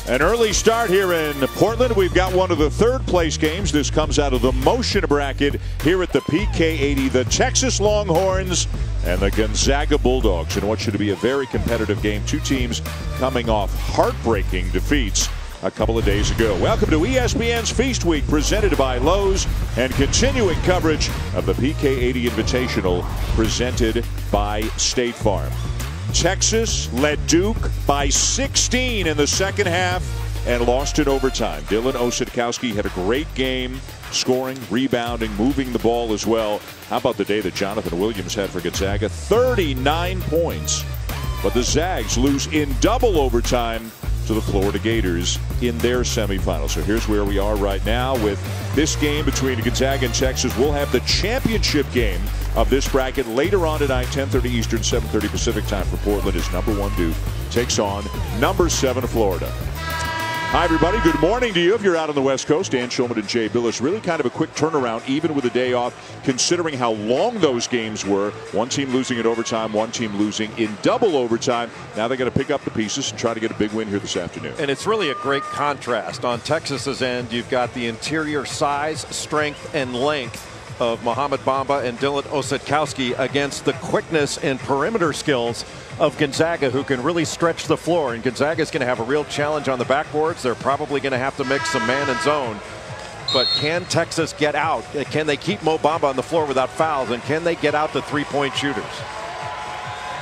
An early start here in Portland. We've got one of the third-place games. This comes out of the motion bracket here at the PK80. The Texas Longhorns and the Gonzaga Bulldogs in what should be a very competitive game. Two teams coming off heartbreaking defeats a couple of days ago. Welcome to ESPN's Feast Week, presented by Lowe's, and continuing coverage of the PK80 Invitational, presented by State Farm. Texas led Duke by 16 in the second half and lost in overtime. Dylan Osetkowski had a great game, scoring, rebounding, moving the ball as well. How about the day that Jonathan Williams had for Gonzaga? 39 points. But the Zags lose in double overtime to the Florida Gators in their semifinals. So here's where we are right now with this game between Gonzaga and Texas. We'll have the championship game of this bracket later on tonight, 10:30 Eastern, 7:30 Pacific time for Portland, as #1 Duke takes on #7 Florida. Hi, everybody. Good morning to you if you're out on the West Coast. Dan Schulman and Jay Billis. Really kind of a quick turnaround, even with a day off, considering how long those games were. One team losing in overtime, one team losing in double overtime. Now they got to pick up the pieces and try to get a big win here this afternoon. And it's really a great contrast. On Texas's end, you've got the interior size, strength, and length of Mohamed Bamba and Dylan Osetkowski against the quickness and perimeter skills of Gonzaga, who can really stretch the floor. And Gonzaga is going to have a real challenge on the backboards. They're probably going to have to mix some man and zone. But can Texas get out? Can they keep Mo Bamba on the floor without fouls? And can they get out the three-point shooters?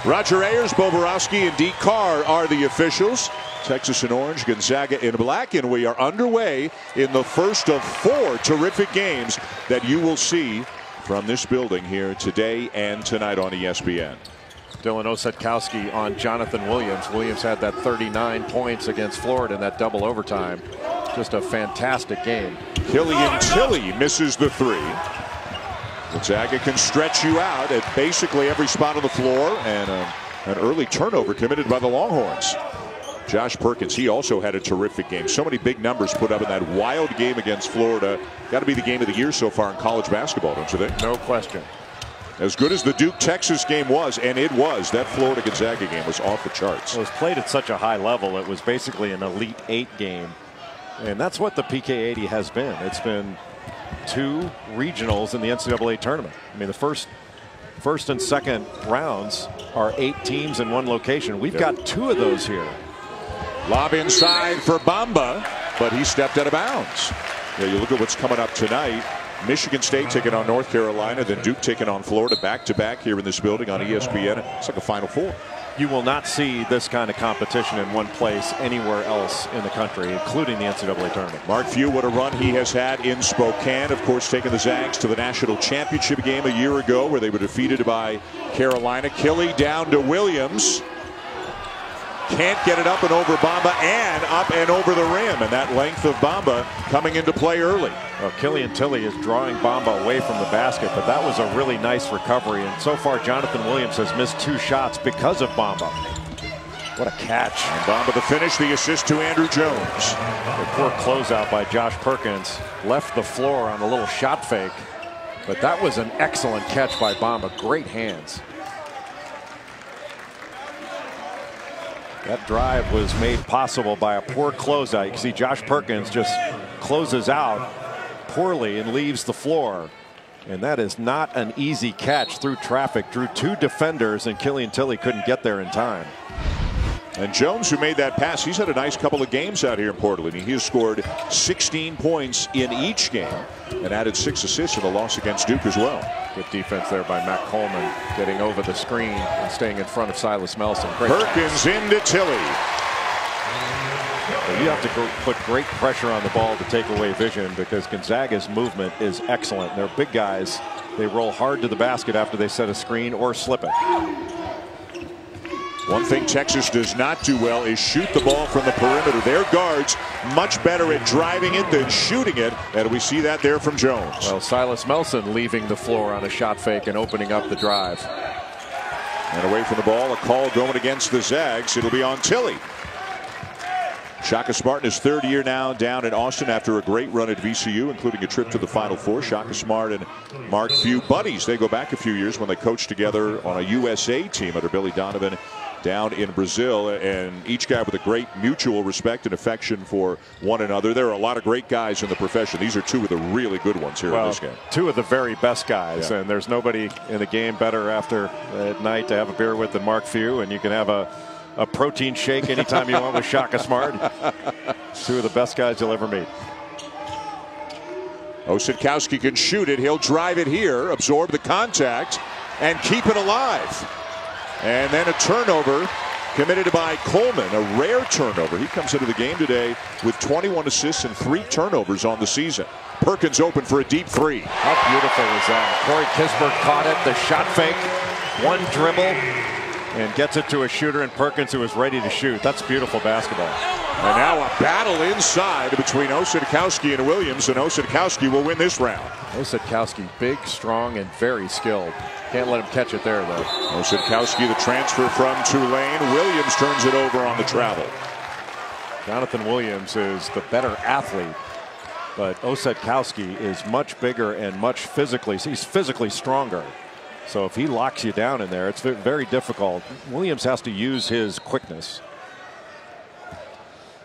Roger Ayers, Bo Borowski, and Deke Carr are the officials. Texas in orange, Gonzaga in black, and we are underway in the first of 4 terrific games that you will see from this building here today and tonight on ESPN. Dylan Osetkowski on Jonathan Williams. Williams had that 39 points against Florida in that double overtime. Just a fantastic game. Killian Tilly misses the 3. Gonzaga can stretch you out at basically every spot on the floor, and an early turnover committed by the Longhorns. Josh Perkins, he also had a terrific game. So many big numbers put up in that wild game against Florida. Got to be the game of the year so far in college basketball, don't you think? No question. As good as the Duke-Texas game was, and it was, that Florida-Gonzaga game was off the charts. It was played at such a high level. It was basically an Elite 8 game. And that's what the PK80 has been. It's been 2 regionals in the NCAA tournament. I mean, the first and second rounds are 8 teams in one location. We've got 2 of those here. Lob inside for Bamba, but he stepped out of bounds. Yeah, you look at what's coming up tonight. Michigan State taking on North Carolina, then Duke taking on Florida back-to-back here in this building on ESPN. It's like a Final Four. You will not see this kind of competition in one place anywhere else in the country, including the NCAA tournament. Mark Few, what a run he has had in Spokane. Of course, taking the Zags to the national championship game a year ago, where they were defeated by Carolina. Killy down to Williams. Can't get it up and over Bamba, and up and over the rim. And that length of Bamba coming into play early. Well, Killian Tilly is drawing Bamba away from the basket, but that was a really nice recovery. And so far, Jonathan Williams has missed 2 shots because of Bamba. What a catch. And Bamba the finish, the assist to Andrew Jones. The poor closeout by Josh Perkins. Left the floor on a little shot fake. But that was an excellent catch by Bamba. Great hands. That drive was made possible by a poor closeout. You can see Josh Perkins just closes out poorly and leaves the floor. And that is not an easy catch through traffic. Drew 2 defenders, and Killian Tilly couldn't get there in time. And Jones, who made that pass, he's had a nice couple of games out here in Portland. He has scored 16 points in each game and added 6 assists in the loss against Duke as well. Good defense there by Matt Coleman, getting over the screen and staying in front of Silas Melson. Great Perkins into Tilly. So you have to put great pressure on the ball to take away vision, because Gonzaga's movement is excellent. They're big guys. They roll hard to the basket after they set a screen or slip it. One thing Texas does not do well is shoot the ball from the perimeter. Their guards much better at driving it than shooting it, and we see that there from Jones. Well, Silas Melson leaving the floor on a shot fake and opening up the drive. And away from the ball, a call going against the Zags. It'll be on Tilly. Shaka Smart in his 3rd year now down in Austin after a great run at VCU, including a trip to the Final Four. Shaka Smart and Mark Few buddies. They go back a few years when they coached together on a USA team under Billy Donovan down in Brazil, and each guy with a great mutual respect and affection for one another. There are a lot of great guys in the profession. These are two of the really good ones here in this game. Two of the very best guys, and there's nobody in the game better after at night to have a beer with than Mark Few, and you can have a protein shake anytime you want with Shaka Smart. Two of the best guys you'll ever meet. Osetkowski can shoot it. He'll drive it here, absorb the contact, and keep it alive. And then a turnover committed by Coleman, a rare turnover. He comes into the game today with 21 assists and 3 turnovers on the season. Perkins open for a deep three. How beautiful is that? Corey Kispert caught it, the shot fake, one dribble, and gets it to a shooter in Perkins who is ready to shoot. That's beautiful basketball. And now a battle inside between Osetkowski and Williams, and Osetkowski will win this round. Osetkowski, big, strong, and very skilled. Can't let him catch it there, though. Osetkowski, the transfer from Tulane. Williams turns it over on the travel. Jonathan Williams is the better athlete, but Osetkowski is much bigger and much he's physically stronger. So if he locks you down in there, it's very difficult. Williams has to use his quickness.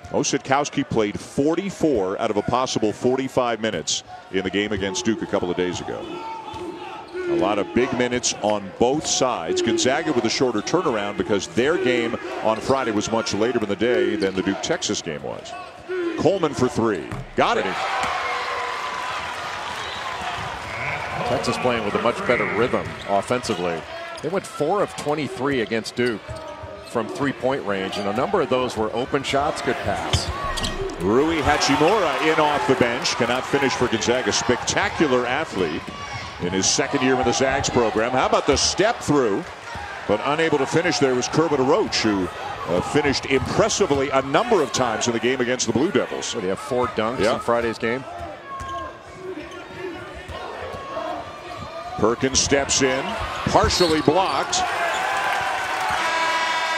Osetkowski played 44 out of a possible 45 minutes in the game against Duke a couple of days ago. A lot of big minutes on both sides. Gonzaga with a shorter turnaround because their game on Friday was much later in the day than the Duke-Texas game was. Coleman for 3. Got it. Texas playing with a much better rhythm offensively. They went 4 of 23 against Duke from 3-point range, and a number of those were open shots. Good pass. Rui Hachimura in off the bench. Cannot finish for Gonzaga. Spectacular athlete in his second year in the Zags program. How about the step through? But unable to finish there was Kermit Roach, who finished impressively a number of times in the game against the Blue Devils. What, do you have 4 dunks in Friday's game? Perkins steps in, partially blocked.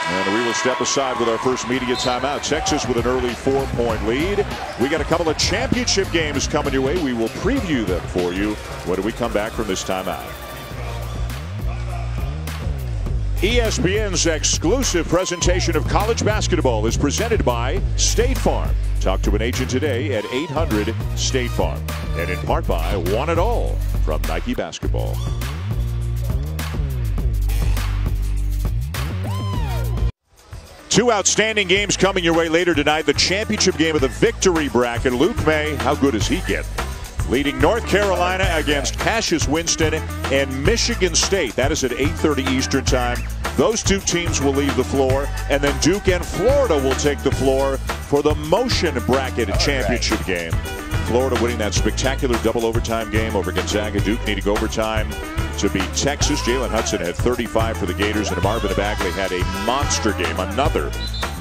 And we will step aside with our first media timeout. Texas with an early 4-point lead. We got a couple of championship games coming your way. We will preview them for you when we come back from this timeout. ESPN's exclusive presentation of college basketball is presented by State Farm. Talk to an agent today at 800-STATE-FARM. And in part by Want It All from Nike Basketball. Two outstanding games coming your way later tonight. The championship game of the victory bracket. Luke May, how good is he getting? Leading North Carolina against Cassius Winston and Michigan State. That is at 8:30 Eastern time. Those two teams will leave the floor, and then Duke and Florida will take the floor for the motion bracket championship game. Florida winning that spectacular double overtime game over Gonzaga. Duke needing overtime to beat Texas. Jalen Hudson had 35 for the Gators, and Marvin Bagley had a monster game, another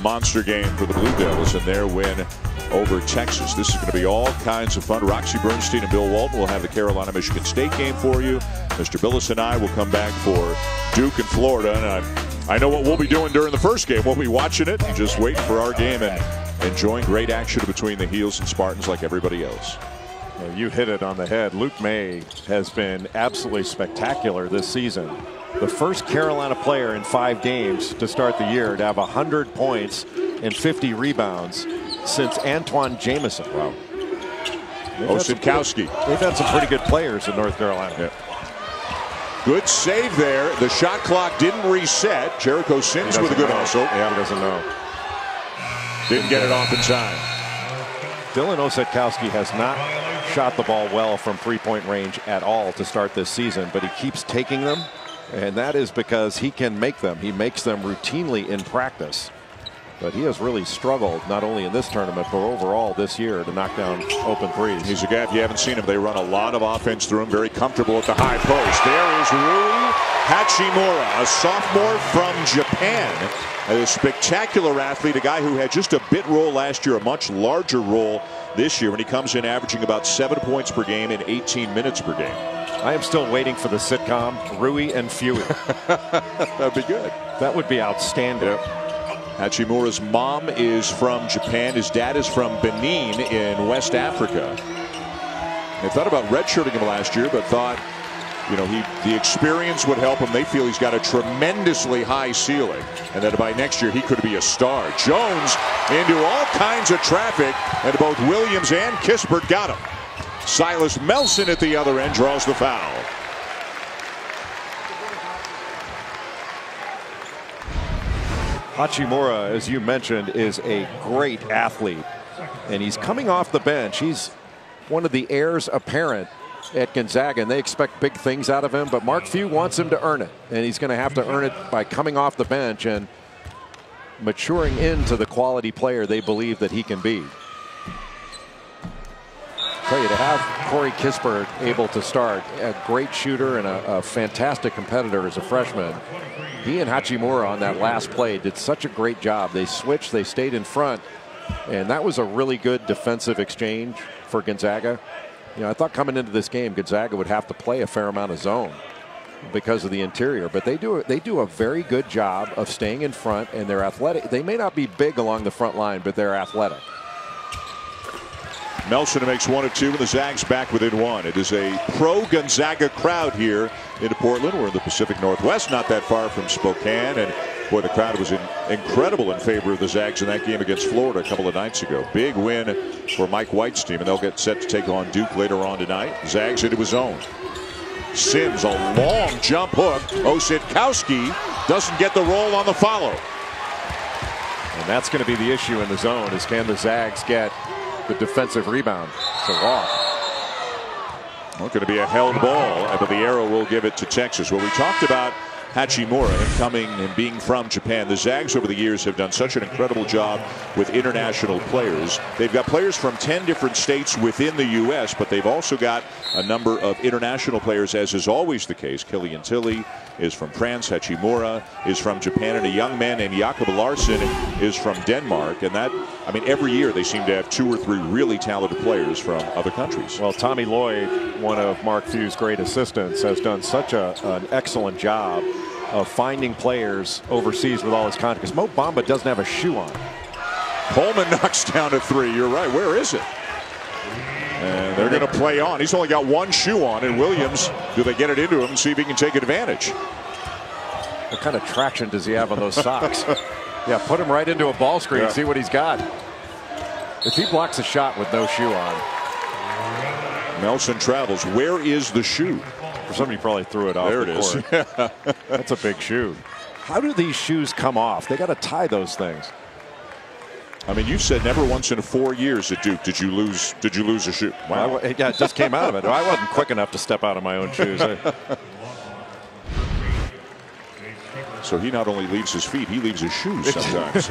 monster game for the Blue Devils in their win over Texas. This is going to be all kinds of fun. Roxy Bernstein and Bill Walton will have the Carolina-Michigan State game for you. Mr. Billis and I will come back for Duke and Florida, and I know what we'll be doing during the first game. We'll be watching it and just waiting for our game and enjoying great action between the Heels and Spartans like everybody else. Well, you hit it on the head. Luke May has been absolutely spectacular this season. The first Carolina player in 5 games to start the year to have 100 points and 50 rebounds since Antoine Jamison. Wow. Osetkowski. They've had some pretty good players in North Carolina. Yeah. Good save there. The shot clock didn't reset. Jericho Sims with a good hustle. Yeah, he doesn't know. Didn't get it off in time. Dylan Osetkowski has not shot the ball well from 3-point range at all to start this season, but he keeps taking them, and that is because he can make them. He makes them routinely in practice. But he has really struggled, not only in this tournament, but overall this year, to knock down open threes. He's a guy, if you haven't seen him, they run a lot of offense through him, very comfortable at the high post. There is Rui Hachimura, a sophomore from Japan. A spectacular athlete, a guy who had just a bit role last year, a much larger role this year when he comes in averaging about 7 points per game and 18 minutes per game. I am still waiting for the sitcom Rui and Fewy. That'd be good. That would be outstanding. Yep. Hachimura's mom is from Japan. His dad is from Benin in West Africa. They thought about redshirting him last year, but thought you know, the experience would help him. They feel he's got a tremendously high ceiling, and that by next year he could be a star. Jones into all kinds of traffic, and both Williams and Kispert got him. Silas Melson at the other end draws the foul. Hachimura, as you mentioned, is a great athlete, and he's coming off the bench. He's one of the heirs apparent at Gonzaga, and they expect big things out of him, but Mark Few wants him to earn it, and he's going to have to earn it by coming off the bench and maturing into the quality player they believe that he can be. I'll tell you, to have Corey Kispert able to start, a great shooter and a fantastic competitor as a freshman, he and Hachimura on that last play did such a great job. They switched, they stayed in front, and that was a really good defensive exchange for Gonzaga. You know, I thought coming into this game, Gonzaga would have to play a fair amount of zone because of the interior, but they do a very good job of staying in front, and they're athletic. They may not be big along the front line, but they're athletic. Melson makes one of two, and the Zags back within one. It is a pro-Gonzaga crowd here in Portland. We're in the Pacific Northwest, not that far from Spokane, and boy, the crowd was incredible in favor of the Zags in that game against Florida a couple of nights ago. Big win for Mike White's team, and they'll get set to take on Duke later on tonight. Zags into his own. Sims, a long jump hook. Osetkowski doesn't get the roll on the follow. And that's going to be the issue in the zone, is can the Zags get the defensive rebound to walk. Well, going to be a held ball, but the arrow will give it to Texas. Well, we talked about Hachimura, him coming and being from Japan. The Zags over the years have done such an incredible job with international players. They've got players from 10 different states within the U.S., but they've also got a number of international players, as is always the case. Killian Tilly is from France. Hachimura is from Japan, and a young man named Jakob Larsen is from Denmark. And that, I mean, every year they seem to have 2 or 3 really talented players from other countries. Well, Tommy Lloyd, one of Mark Few's great assistants, has done such an excellent job of finding players overseas with all his contracts. Mo Bamba doesn't have a shoe on. Coleman knocks down a 3. You're right. Where is it? And they're going to play on. He's only got 1 shoe on, and Williams, do they get it into him and see if he can take advantage? What kind of traction does he have on those socks? Yeah, put him right into a ball screen, yeah. See what he's got. If he blocks a shot with no shoe on. Melson travels. Where is the shoe? For somebody probably threw it off. There it is. That's a big shoe. How do these shoes come off? They got to tie those things. I mean, you said never once in 4 years at Duke did you lose a shoe. Wow. Yeah, it just came out of it. I wasn't quick enough to step out of my own shoes. So he not only leaves his feet, he leaves his shoes sometimes.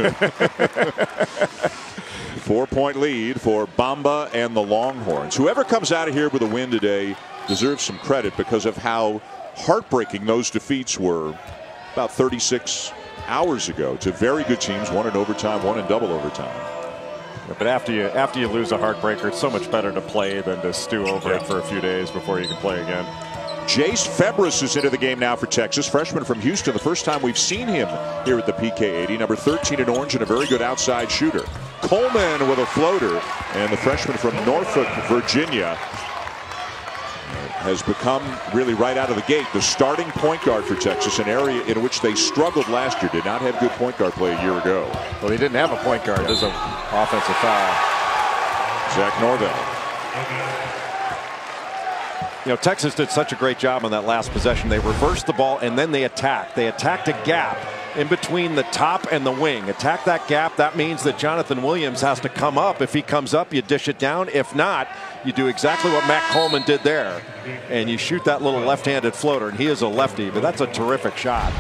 4-point lead for Bamba and the Longhorns. Whoever comes out of here with a win today deserves some credit because of how heartbreaking those defeats were about 36 hours ago to very good teams, one in overtime, one in double overtime. Yeah, but after you lose a heartbreaker, it's so much better to play than to stew over it for a few days before you can play again. Jace Febres is into the game now for Texas, freshman from Houston. The first time we've seen him here at the PK80, number 13 in orange and a very good outside shooter. Coleman with a floater, and the freshman from Norfolk, Virginia, has become really right out of the gate the starting point guard for Texas, an area in which they struggled last year, did not have good point guard play a year ago. Well, he didn't have a point guard. There's an offensive foul. Zach Norvell. You know, Texas did such a great job on that last possession. They reversed the ball and then they attacked. They attacked a gap in between the top and the wing. Attack that gap. That means that Jonathan Williams has to come up. If he comes up, you dish it down. If not, you do exactly what Matt Coleman did there, and you shoot that little left-handed floater, and he is a lefty, but that's a terrific shot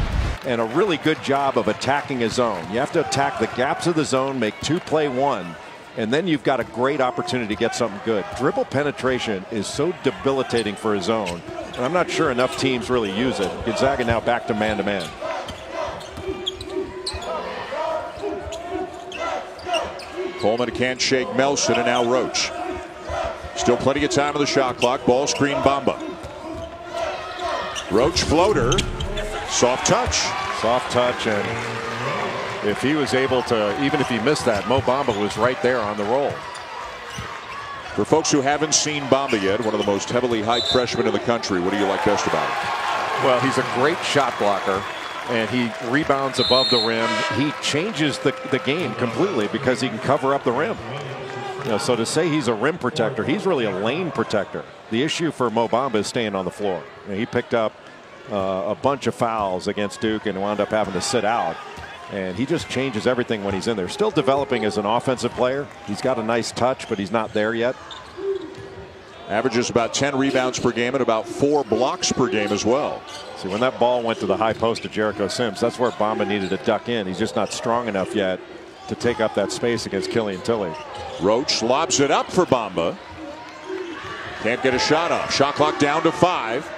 and a really good job of attacking a zone. You have to attack the gaps of the zone, make 2 play 1, and then you've got a great opportunity to get something good. Dribble penetration is so debilitating for a zone, and I'm not sure enough teams really use it. Gonzaga now back to man-to-man. Coleman can't shake Melson, and now Roach. Still plenty of time on the shot clock. Ball screen Bamba. Roach floater. Soft touch. Soft touch, and if he was able to, even if he missed that, Mo Bamba was right there on the roll. For folks who haven't seen Bamba yet, one of the most heavily hyped freshmen in the country, what do you like best about him? Well, he's a great shot blocker, and he rebounds above the rim. He changes the game completely because he can cover up the rim. You know, so to say he's a rim protector, he's really a lane protector. The issue for Mo Bamba is staying on the floor. You know, he picked up a bunch of fouls against Duke and wound up having to sit out. And he just changes everything when he's in there. Still developing as an offensive player. He's got a nice touch, but he's not there yet. Averages about 10 rebounds per game and about 4 blocks per game as well. See, when that ball went to the high post to Jericho Sims, that's where Bamba needed to duck in. He's just not strong enough yet to take up that space against Killian Tilly. Roach lobs it up for Bamba. Can't get a shot up. Shot clock down to 5.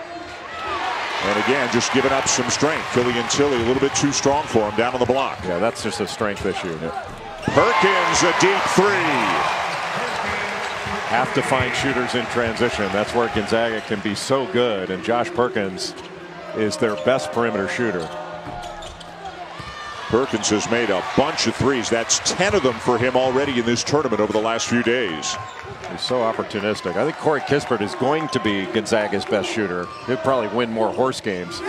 And again, just giving up some strength. Killian Tilly a little bit too strong for him down on the block. Yeah, that's just a strength issue. Perkins, a deep 3. Have to find shooters in transition. That's where Gonzaga can be so good. And Josh Perkins is their best perimeter shooter. Perkins has made a bunch of threes. That's 10 of them for him already in this tournament over the last few days. He's so opportunistic. I think Corey Kispert is going to be Gonzaga's best shooter. He'll probably win more horse games.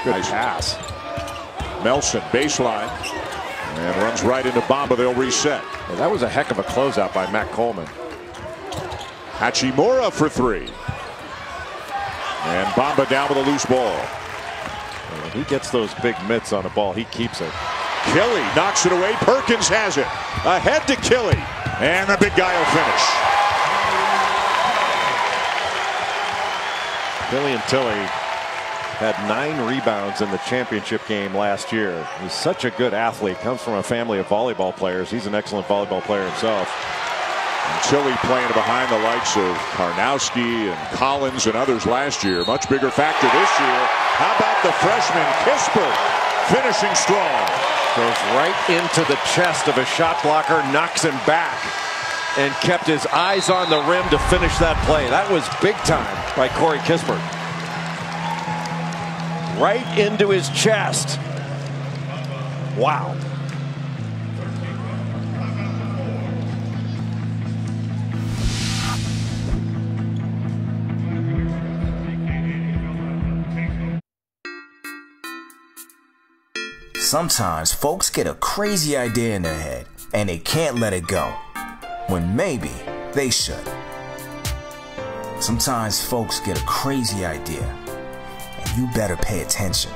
Good nice pass. Melson baseline and runs right into Bamba. They'll reset. Well, that was a heck of a closeout by Matt Coleman. Hachimura for 3. And Bamba down with a loose ball. When he gets those big mitts on a ball, he keeps it. Kelly knocks it away. Perkins has it. Ahead to Kelly. And the big guy will finish. Killian Tilly had 9 rebounds in the championship game last year. He's such a good athlete. Comes from a family of volleyball players. He's an excellent volleyball player himself. And Tilly playing behind the likes of Karnowski and Collins and others last year. Much bigger factor this year. How about the freshman Kispert finishing strong? Goes right into the chest of a shot blocker, knocks him back, and kept his eyes on the rim to finish that play. That was big time by Corey Kispert. Right into his chest. Wow. Sometimes folks get a crazy idea in their head and they can't let it go, when maybe they should. Sometimes folks get a crazy idea and you better pay attention.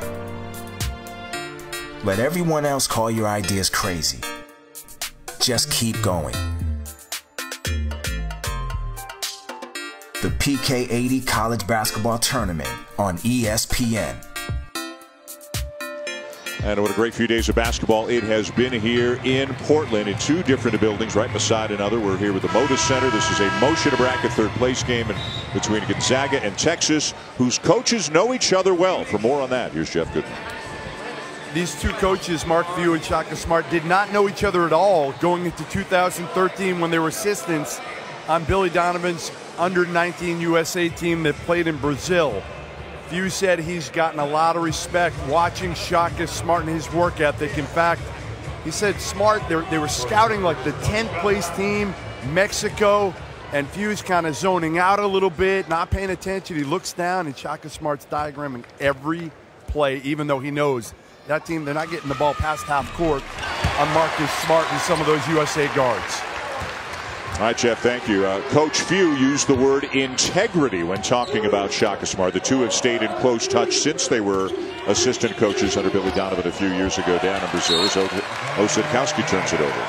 Let everyone else call your ideas crazy. Just keep going. The PK80 College Basketball Tournament on ESPN. And what a great few days of basketball it has been here in Portland in 2 different buildings right beside another. We're here with the Moda Center. This is a motion bracket third place game between Gonzaga and Texas, whose coaches know each other well. For more on that, here's Jeff Goodman. These 2 coaches, Mark Few and Shaka Smart, did not know each other at all going into 2013 when they were assistants on Billy Donovan's under-19 USA team that played in Brazil. Few said he's gotten a lot of respect watching Shaka Smart and his work ethic. In fact, he said Smart, they were scouting like the 10th place team, Mexico, and Few's kind of zoning out a little bit, not paying attention. He looks down and Shaka Smart's diagramming every play, even though he knows that team, they're not getting the ball past half court on Marcus Smart and some of those USA guards. All right, Jeff, thank you. Coach Few used the word integrity when talking about Shaka Smart. The 2 have stayed in close touch since they were assistant coaches under Billy Donovan a few years ago down in Brazil. As Osadkowski turns it over.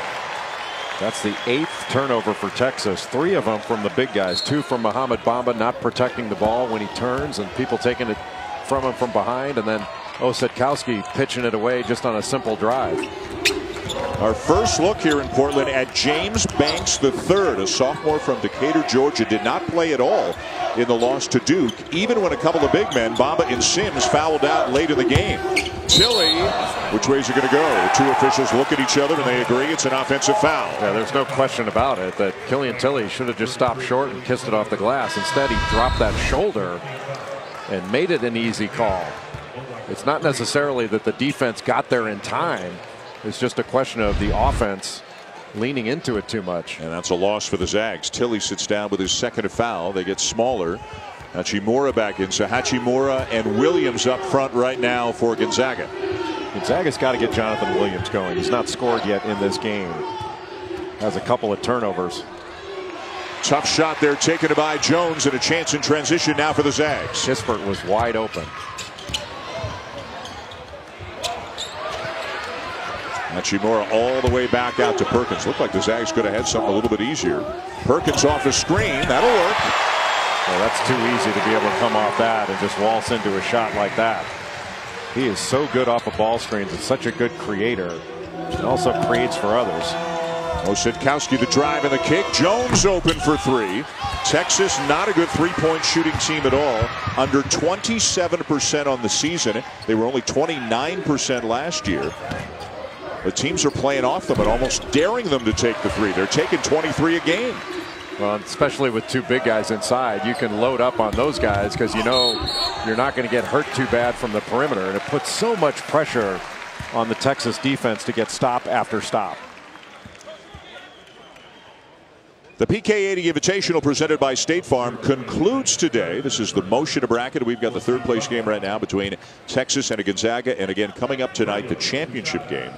That's the 8th turnover for Texas. 3 of them from the big guys. 2 from Mohamed Bamba, not protecting the ball when he turns, and people taking it from him from behind, and then Osadkowski pitching it away just on a simple drive. Our first look here in Portland at James Banks III, a sophomore from Decatur, Georgia, did not play at all in the loss to Duke, even when a couple of big men, Bamba and Sims, fouled out late in the game. Tilly, which way is it going to go? The 2 officials look at each other and they agree it's an offensive foul. Yeah, there's no question about it that Killian Tilly should have just stopped short and kissed it off the glass. Instead, he dropped that shoulder and made it an easy call. It's not necessarily that the defense got there in time. It's just a question of the offense leaning into it too much. And that's a loss for the Zags. Tilly sits down with his second foul. They get smaller. Hachimura back in. So Hachimura and Williams up front right now for Gonzaga. Gonzaga's got to get Jonathan Williams going. He's not scored yet in this game. Has a couple of turnovers. Tough shot there taken by Jones, and a chance in transition now for the Zags. Kispert was wide open. Hachimura all the way back out to Perkins. Looked like the Zags could have had something a little bit easier. Perkins off a screen. That'll work. Well, that's too easy to be able to come off that and just waltz into a shot like that. He is so good off of ball screens and such a good creator. And also creates for others. Osetkowski the drive and the kick. Jones open for three. Texas not a good three-point shooting team at all. Under 27% on the season. They were only 29% last year. The teams are playing off them and almost daring them to take the three. They're taking 23 a game. Well, especially with two big guys inside, you can load up on those guys because you know you're not going to get hurt too bad from the perimeter. And it puts so much pressure on the Texas defense to get stop after stop. The PK80 Invitational presented by State Farm concludes today. This is the motion bracket. We've got the third place game right now between Texas and Gonzaga. And again, coming up tonight, the championship game.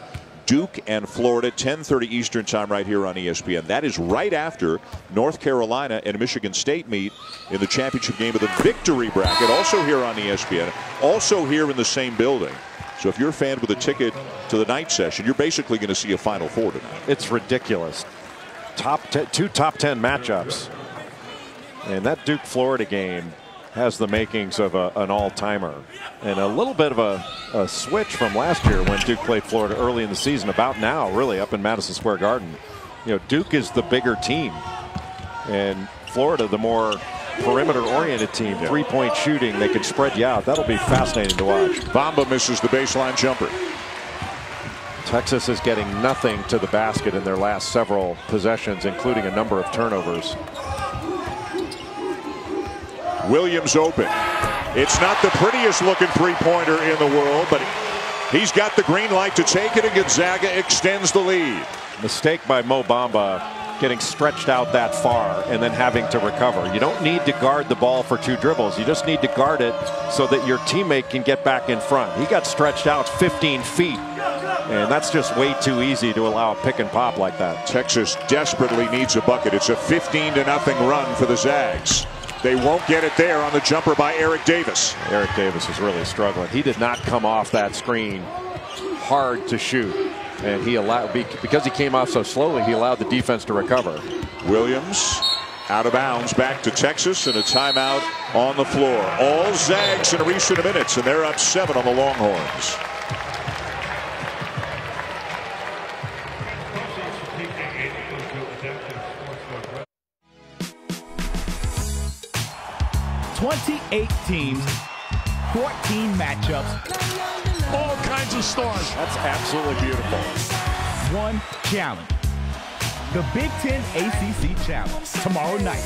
Duke and Florida, 10:30 Eastern time right here on ESPN. That is right after North Carolina and Michigan State meet in the championship game of the victory bracket. Also here on ESPN. Also here in the same building. So if you're a fan with a ticket to the night session, you're basically going to see a Final Four tonight. It's ridiculous. Two top 10 matchups. And that Duke-Florida game has the makings of an all-timer. And a little bit of a switch from last year when Duke played Florida early in the season. About now, really, up in Madison Square Garden. You know, Duke is the bigger team. And Florida, the more perimeter-oriented team. Yeah. Three-point shooting, they can spread you out. That'll be fascinating to watch. Bamba misses the baseline jumper. Texas is getting nothing to the basket in their last several possessions, including a number of turnovers. Williams open. It's not the prettiest looking three-pointer in the world, but he's got the green light to take it, and Gonzaga extends the lead. Mistake by Mo Bamba getting stretched out that far and then having to recover. You don't need to guard the ball for two dribbles. You just need to guard it so that your teammate can get back in front. He got stretched out 15 feet. And that's just way too easy to allow a pick and pop like that. Texas desperately needs a bucket. It's a 15-0 run for the Zags. They won't get it there on the jumper by Eric Davis. Eric Davis is really struggling. He did not come off that screen hard to shoot. And he allowed, because he came off so slowly, he allowed the defense to recover. Williams out of bounds back to Texas, and a timeout on the floor. All Zags in recent minutes, and they're up 7 on the Longhorns. $28 teams, 14 matchups, all kinds of stars. That's absolutely beautiful. One challenge. The Big Ten ACC Challenge tomorrow night.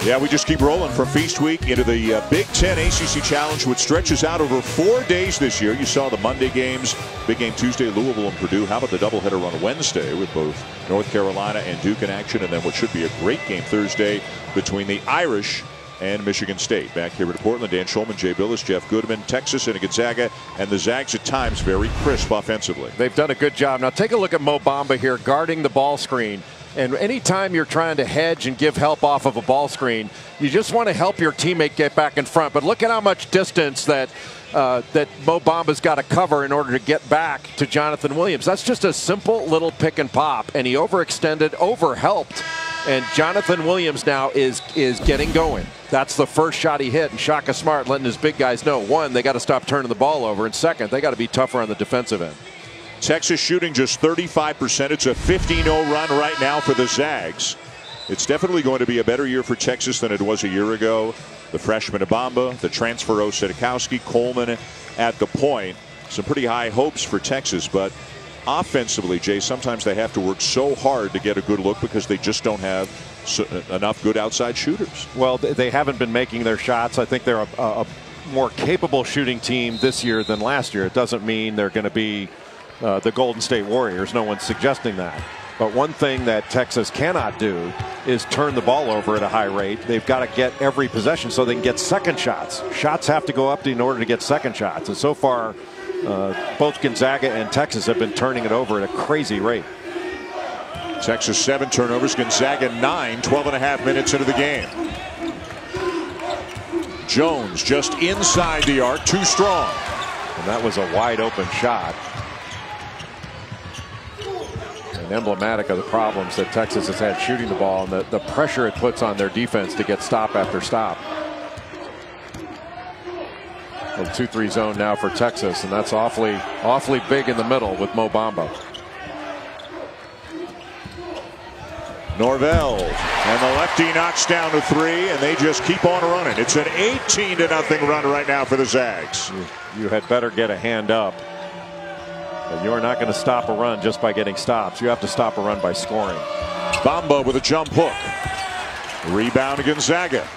Yeah, we just keep rolling from Feast Week into the Big Ten ACC Challenge, which stretches out over 4 days this year. You saw the Monday games, big game Tuesday, Louisville and Purdue. How about the doubleheader on Wednesday with both North Carolina and Duke in action, and then what should be a great game Thursday between the Irish and Michigan State. Back here in Portland, Dan Schulman, Jay Billis, Jeff Goodman, Texas and Gonzaga, and the Zags at times very crisp offensively. They've done a good job. Now take a look at Mo Bamba here guarding the ball screen. And anytime you're trying to hedge and give help off of a ball screen, you just want to help your teammate get back in front. But look at how much distance that Mo Bamba's got to cover in order to get back to Jonathan Williams. That's just a simple little pick and pop, and he overextended, overhelped, and Jonathan Williams now is getting going. That's the first shot he hit, and Shaka Smart letting his big guys know, one, they got to stop turning the ball over, and second, they got to be tougher on the defensive end. Texas shooting just 35%. It's a 15-0 run right now for the Zags. It's definitely going to be a better year for Texas than it was a year ago. The freshman Bamba, the transfer Osetkowski, Coleman at the point. Some pretty high hopes for Texas, but offensively, Jay, sometimes they have to work so hard to get a good look because they just don't have enough good outside shooters. Well, they haven't been making their shots. I think they're a more capable shooting team this year than last year. It doesn't mean they're going to be the Golden State Warriors. No one's suggesting that. But one thing that Texas cannot do is turn the ball over at a high rate. They've got to get every possession so they can get second shots. Shots have to go up in order to get second shots. And so far, both Gonzaga and Texas have been turning it over at a crazy rate. Texas 7 turnovers, Gonzaga 9, 12.5 minutes into the game. Jones just inside the arc, too strong. And that was a wide open shot. And emblematic of the problems that Texas has had shooting the ball and the pressure it puts on their defense to get stop after stop. A 2-3 zone now for Texas, and that's awfully big in the middle with Mo Bamba. Norvell, and the lefty knocks down to 3, and they just keep on running. It's an 18-0 run right now for the Zags. You had better get a hand up. But you are not going to stop a run just by getting stops. You have to stop a run by scoring. Bamba with a jump hook. Rebound to Gonzaga.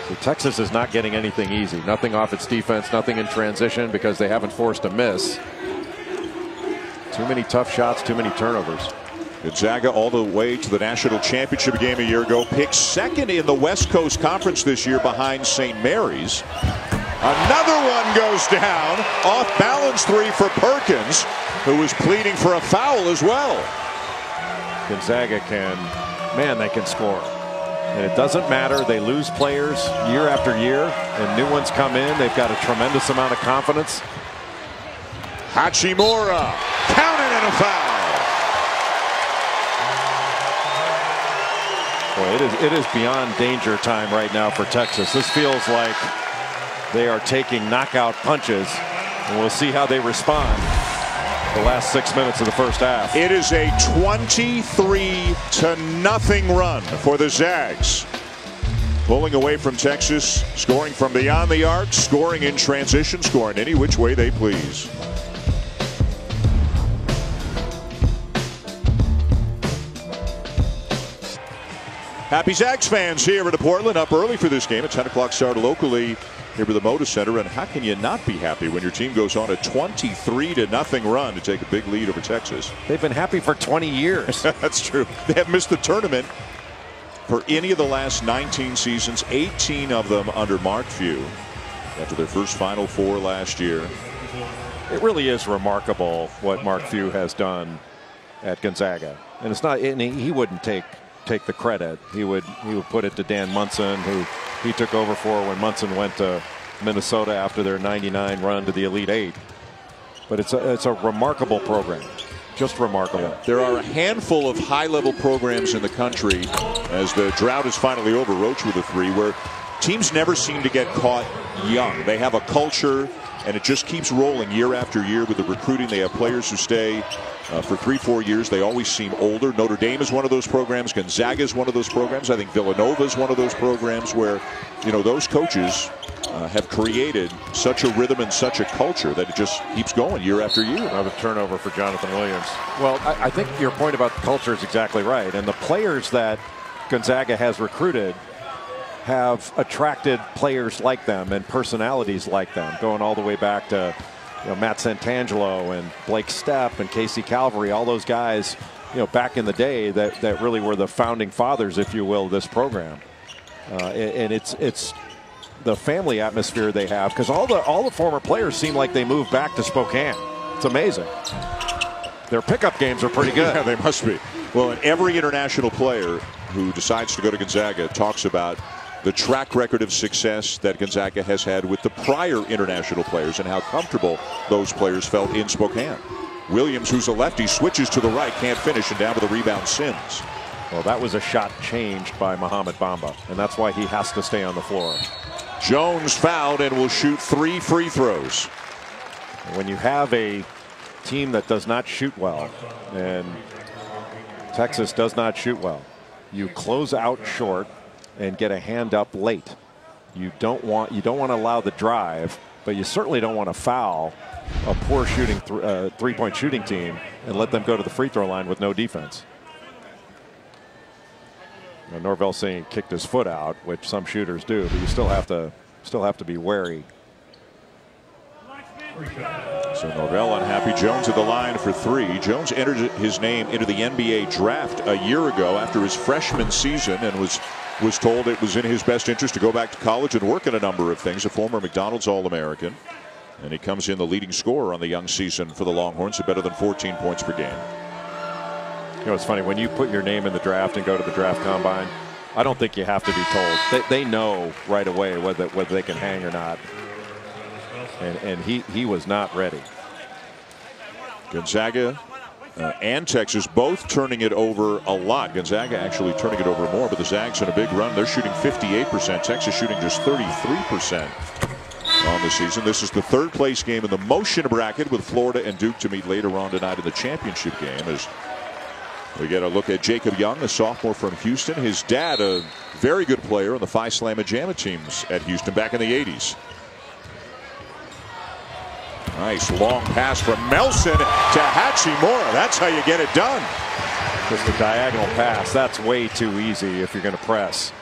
So Texas is not getting anything easy. Nothing off its defense, nothing in transition because they haven't forced a miss. Too many tough shots, too many turnovers. Gonzaga all the way to the national championship game a year ago. Picked second in the West Coast Conference this year behind St. Mary's. Another one goes down. Off balance 3 for Perkins, who was pleading for a foul as well. Gonzaga they can score. And it doesn't matter. They lose players year after year, and new ones come in. They've got a tremendous amount of confidence. Hachimura counted and a foul. Boy, it is beyond danger time right now for Texas. This feels like they are taking knockout punches, and we'll see how they respond the last 6 minutes of the first half. It is a 23-0 run for the Zags. Pulling away from Texas, scoring from beyond the arc, scoring in transition, scoring any which way they please. Happy Zags fans here at Portland, up early for this game. A 10 o'clock start locally here at the Moda Center. And how can you not be happy when your team goes on a 23-0 run to take a big lead over Texas? They've been happy for 20 years. That's true. They haven't missed the tournament for any of the last 19 seasons, 18 of them under Mark Few after their first Final Four last year. It really is remarkable what Mark Few has done at Gonzaga. And it's not, and he wouldn't take the credit. He would put it to Dan Munson, who he took over for when Munson went to Minnesota after their '99 run to the Elite Eight. But it's a remarkable program, just remarkable. There are a handful of high-level programs in the country, as the drought is finally over. Roach with a 3, where teams never seem to get caught young. They have a culture, and it just keeps rolling year after year with the recruiting. They have players who stay for 3-4 years. They always seem older. Notre Dame is one of those programs. Gonzaga is one of those programs. I think Villanova is one of those programs where, you know, those coaches have created such a rhythm and such a culture that it just keeps going year after year. Another turnover for Jonathan Williams. Well, I think your point about the culture is exactly right. And the players that Gonzaga has recruited have attracted players like them and personalities like them, going all the way back to Matt Santangelo and Blake Stepp and Casey Calvary, all those guys, back in the day that really were the founding fathers, if you will, of this program. And it's the family atmosphere they have, because all the former players seem like they moved back to Spokane. It's amazing. Their pickup games are pretty good. Yeah, they must be. Well, and every international player who decides to go to Gonzaga talks about the track record of success that Gonzaga has had with the prior international players and how comfortable those players felt in Spokane. Williams, who's a lefty, switches to the right, can't finish, and down to the rebound Sims. Well, that was a shot changed by Mohamed Bamba, and that's why he has to stay on the floor. Jones fouled and will shoot 3 free throws. When you have a team that does not shoot well, and Texas does not shoot well, you close out short and get a hand up late. You don't want to allow the drive, but you certainly don't want to foul a poor shooting three-point shooting team and let them go to the free throw line with no defense. Now, Norvell saying he kicked his foot out, which some shooters do, but you still have to be wary. So Norvell unhappy. Jones at the line for 3. Jones entered his name into the NBA draft a year ago after his freshman season and was told it was in his best interest to go back to college and work in a number of things. A former McDonald's All-American. And he comes in the leading scorer on the young season for the Longhorns at better than 14 points per game. You know, it's funny when you put your name in the draft and go to the draft combine. I don't think you have to be told. They know right away whether they can hang or not. And he was not ready. Gonzaga and Texas both turning it over a lot. Gonzaga actually turning it over more, but the Zags in a big run. They're shooting 58%. Texas shooting just 33% on the season. This is the third place game in the motion bracket with Florida and Duke to meet later on tonight in the championship game. As we get a look at Jacob Young, a sophomore from Houston. His dad, a very good player on the Phi Slamma Jamma teams at Houston back in the 80s. Nice long pass from Melson to Hachimura. That's how you get it done. Just a diagonal pass. That's way too easy if you're going to press.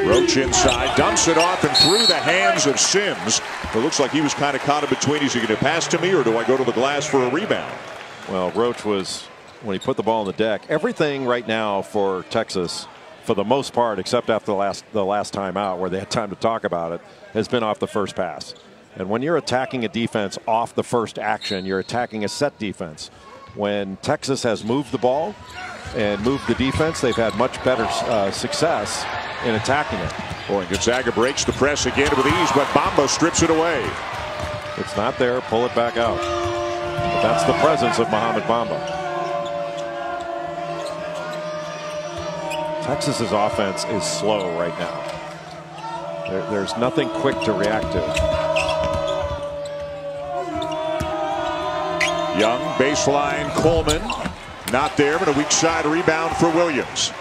Roach inside, dumps it off and through the hands of Sims. It looks like he was kind of caught in between. Is he going to pass to me or do I go to the glass for a rebound? Well, Roach was, when he put the ball on the deck, everything right now for Texas, for the most part, except after the last time out where they had time to talk about it, has been off the first pass. And when you're attacking a defense off the first action, you're attacking a set defense. When Texas has moved the ball and moved the defense, they've had much better success in attacking it. Boy, Gonzaga breaks the press again with ease, but Bamba strips it away. It's not there. Pull it back out. But that's the presence of Mohamed Bamba. Texas's offense is slow right now. There's nothing quick to react to. Young, baseline, Coleman. Not there, but a weak side rebound for Williams.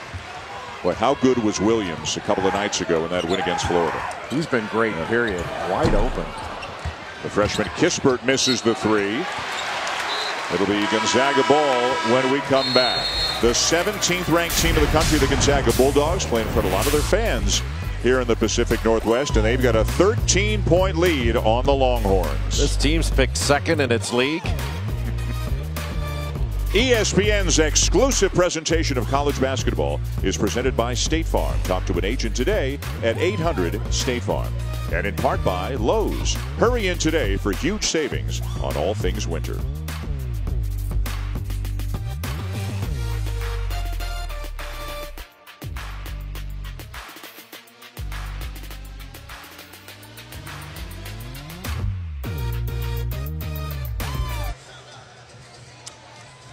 Boy, how good was Williams a couple of nights ago in that win against Florida? He's been great, period. Wide open. The freshman Kispert misses the 3. It'll be Gonzaga ball when we come back. The 17th ranked team in the country, the Gonzaga Bulldogs, playing in front of a lot of their fans here in the Pacific Northwest, and they've got a 13-point lead on the Longhorns. This team's picked second in its league. ESPN's exclusive presentation of college basketball is presented by State Farm. Talk to an agent today at 800-STATE-FARM. And in part by Lowe's. Hurry in today for huge savings on all things winter.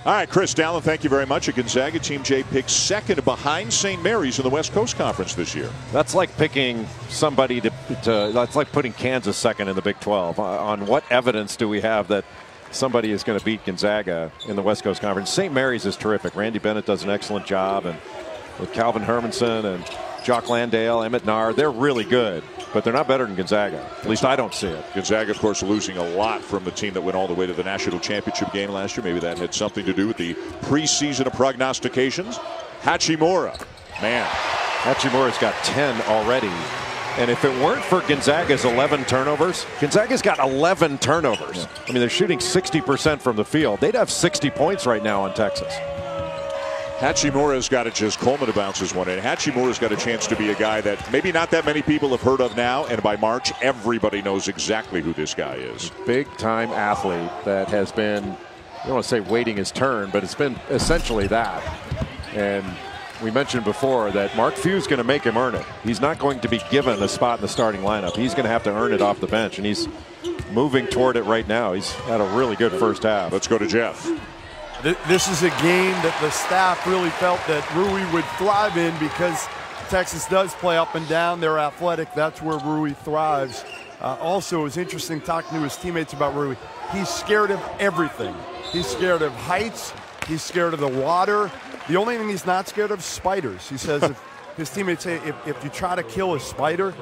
All right, Chris Dallin, thank you very much. A Gonzaga Team J picked second behind St. Mary's in the West Coast Conference this year. That's like picking somebody that's like putting Kansas second in the Big 12. On what evidence do we have that somebody is going to beat Gonzaga in the West Coast Conference? St. Mary's is terrific. Randy Bennett does an excellent job, and with Calvin Hermanson and Jock Landale, Emmett Nard, they're really good, but they're not better than Gonzaga. At least I don't see it. Gonzaga, of course, losing a lot from the team that went all the way to the national championship game last year. Maybe that had something to do with the preseason prognostications. Hachimura, man. Hachimura's got 10 already. And if it weren't for Gonzaga's 11 turnovers, Gonzaga's got 11 turnovers. Yeah. I mean, they're shooting 60% from the field. They'd have 60 points right now on Texas. Hachimura's got it, just Coleman bounces one in. Hachimura's got a chance to be a guy that maybe not that many people have heard of now, and by March, everybody knows exactly who this guy is. Big-time athlete that has been, I don't want to say waiting his turn, but it's been essentially that. And we mentioned before that Mark Few's going to make him earn it. He's not going to be given a spot in the starting lineup. He's going to have to earn it off the bench, and he's moving toward it right now. He's had a really good first half. Let's go to Jeff. This is a game that the staff really felt that Rui would thrive in because Texas does play up and down. They're athletic. That's where Rui thrives. Also, it was interesting talking to his teammates about Rui. He's scared of everything. He's scared of heights. He's scared of the water. The only thing he's not scared of is spiders. He says if his teammates say if you try to kill a spider,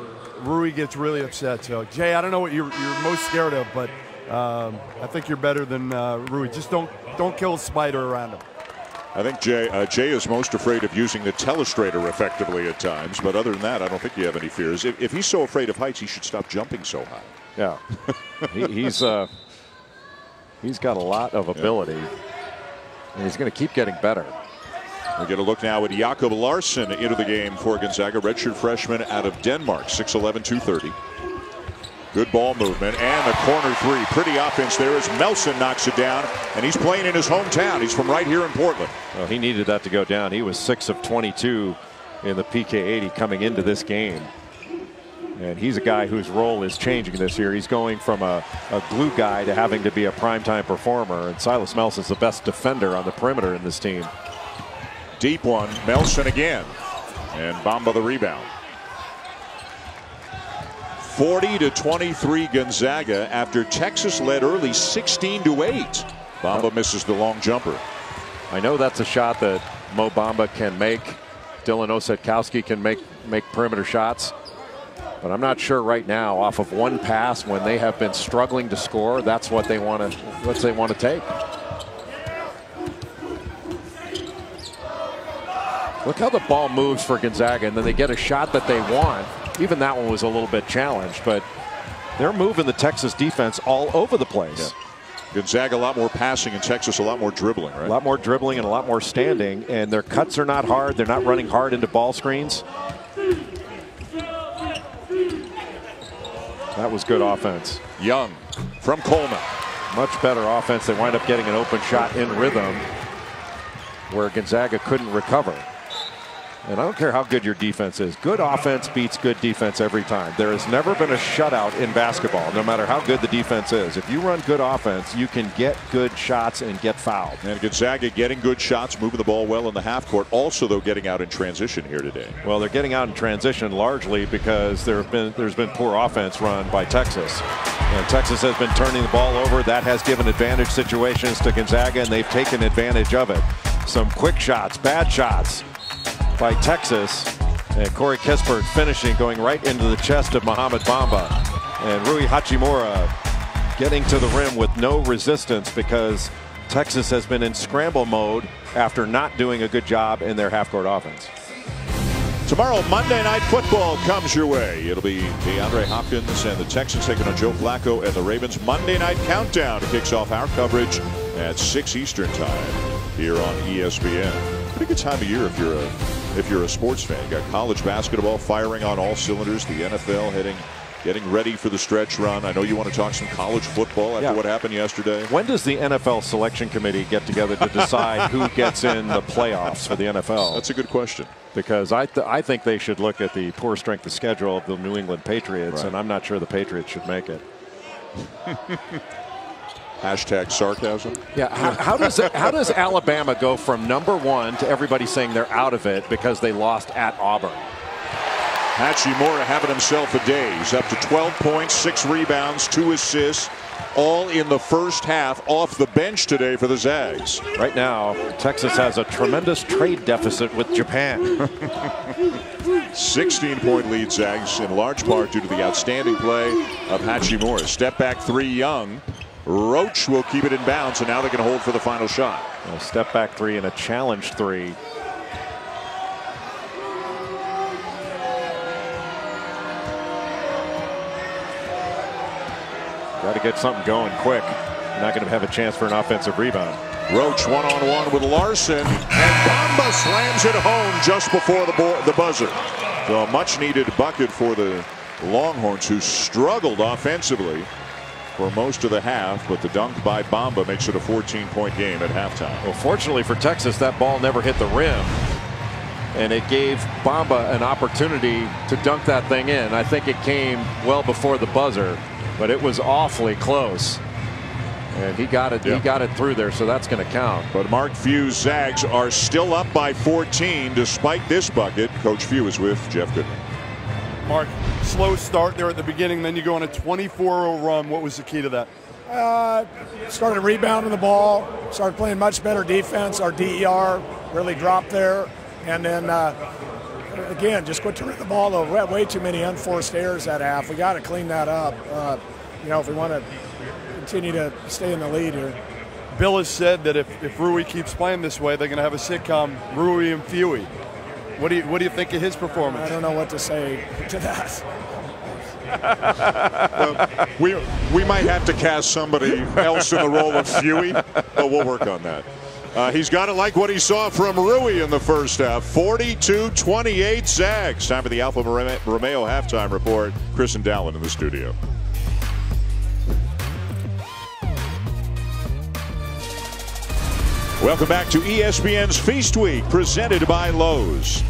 Rui gets really upset. So, Jay, I don't know what you're most scared of, but I think you're better than Rui. Just don't kill a spider around him. I think Jay is most afraid of using the telestrator effectively at times, but other than that, I don't think you have any fears. If he's so afraid of heights, he should stop jumping so high. Yeah, he's got a lot of ability, and he's going to keep getting better. We get a look now at Jakob Larsson into the game for Gonzaga, redshirt freshman out of Denmark, 6'11", 230. Good ball movement and the corner three. Pretty offense there as Melson knocks it down, and he's playing in his hometown. He's from right here in Portland. Well, he needed that to go down. He was 6 of 22 in the PK80 coming into this game. And he's a guy whose role is changing this year. He's going from a glue guy to having to be a primetime performer. And Silas Melson's the best defender on the perimeter in this team. Deep one, Melson again. And Bamba the rebound. 40-23 Gonzaga after Texas led early 16-8. Bamba misses the long jumper. I know that's a shot that Mo Bamba can make. Dylan Osetkowski can make perimeter shots. But I'm not sure right now, off of one pass when they have been struggling to score, that's what they want to take. Look how the ball moves for Gonzaga, and then they get a shot that they want. Even that one was a little bit challenged, but they're moving the Texas defense all over the place. Yeah. Gonzaga a lot more passing and Texas a lot more dribbling, right? A lot more dribbling and a lot more standing, and their cuts are not hard. They're not running hard into ball screens. That was good offense. Young from Coleman. Much better offense. They wind up getting an open shot in rhythm where Gonzaga couldn't recover. And I don't care how good your defense is. Good offense beats good defense every time. There has never been a shutout in basketball, no matter how good the defense is. If you run good offense, you can get good shots and get fouled. And Gonzaga getting good shots, moving the ball well in the half court. Also, though, getting out in transition here today. Well, they're getting out in transition largely because there's been poor offense run by Texas. And Texas has been turning the ball over. That has given advantage situations to Gonzaga, and they've taken advantage of it. Some quick shots, bad shots by Texas, and Corey Kispert finishing, going right into the chest of Mohamed Bamba, and Rui Hachimura getting to the rim with no resistance because Texas has been in scramble mode after not doing a good job in their half-court offense. Tomorrow, Monday Night Football comes your way. It'll be DeAndre Hopkins and the Texans taking on Joe Flacco and the Ravens. Monday Night Countdown kicks off our coverage at 6 Eastern Time here on ESPN. Pretty good time of year if you're a sports fan. You got college basketball firing on all cylinders. The NFL getting ready for the stretch run. I know you want to talk some college football after what happened yesterday. When does the NFL selection committee get together to decide who gets in the playoffs for the NFL? That's a good question. Because I think they should look at the poor strength of schedule of the New England Patriots, and I'm not sure the Patriots should make it. Hashtag sarcasm. Yeah. How does Alabama go from #1 to everybody saying they're out of it because they lost at Auburn? Hachimura having himself a day. He's up to 12 points, 6 rebounds, 2 assists, all in the first half off the bench today for the Zags. Right now, Texas has a tremendous trade deficit with Japan. 16-point lead, Zags, in large part due to the outstanding play of Hachimura. Step back three, Young. Roach will keep it in bounds, and now they can hold for the final shot. A step back three and a challenge three. Got to get something going quick. Not going to have a chance for an offensive rebound. Roach one-on-one with Larson, and Bamba slams it home just before the buzzer. So a much-needed bucket for the Longhorns, who struggled offensively for most of the half, but the dunk by Bamba makes it a 14-point game at halftime. Well, fortunately for Texas, that ball never hit the rim, and it gave Bamba an opportunity to dunk that thing in. I think it came well before the buzzer, but it was awfully close, and he got it. He got it through there, so that's going to count. But Mark Few's Zags are still up by 14 despite this bucket. Coach Few is with Jeff Goodman. Mark, slow start there at the beginning, then you go on a 24-0 run. What was the key to that? Started rebounding the ball, started playing much better defense. Our DER really dropped there. And then, again, just quit turning the ball over. We had way too many unforced errors that half. We got to clean that up, if we want to continue to stay in the lead here. Bill has said that if Rui keeps playing this way, they're going to have a sitcom, Rui and Fewy. What do you think of his performance? I don't know what to say to that. Well, we might have to cast somebody else in the role of Fewy, but we'll work on that. He's got to like what he saw from Rui in the first half. 42-28 Zags. Time for the Alfa Romeo halftime report. Chris and Dallin in the studio. Welcome back to ESPN's Feast Week, presented by Lowe's.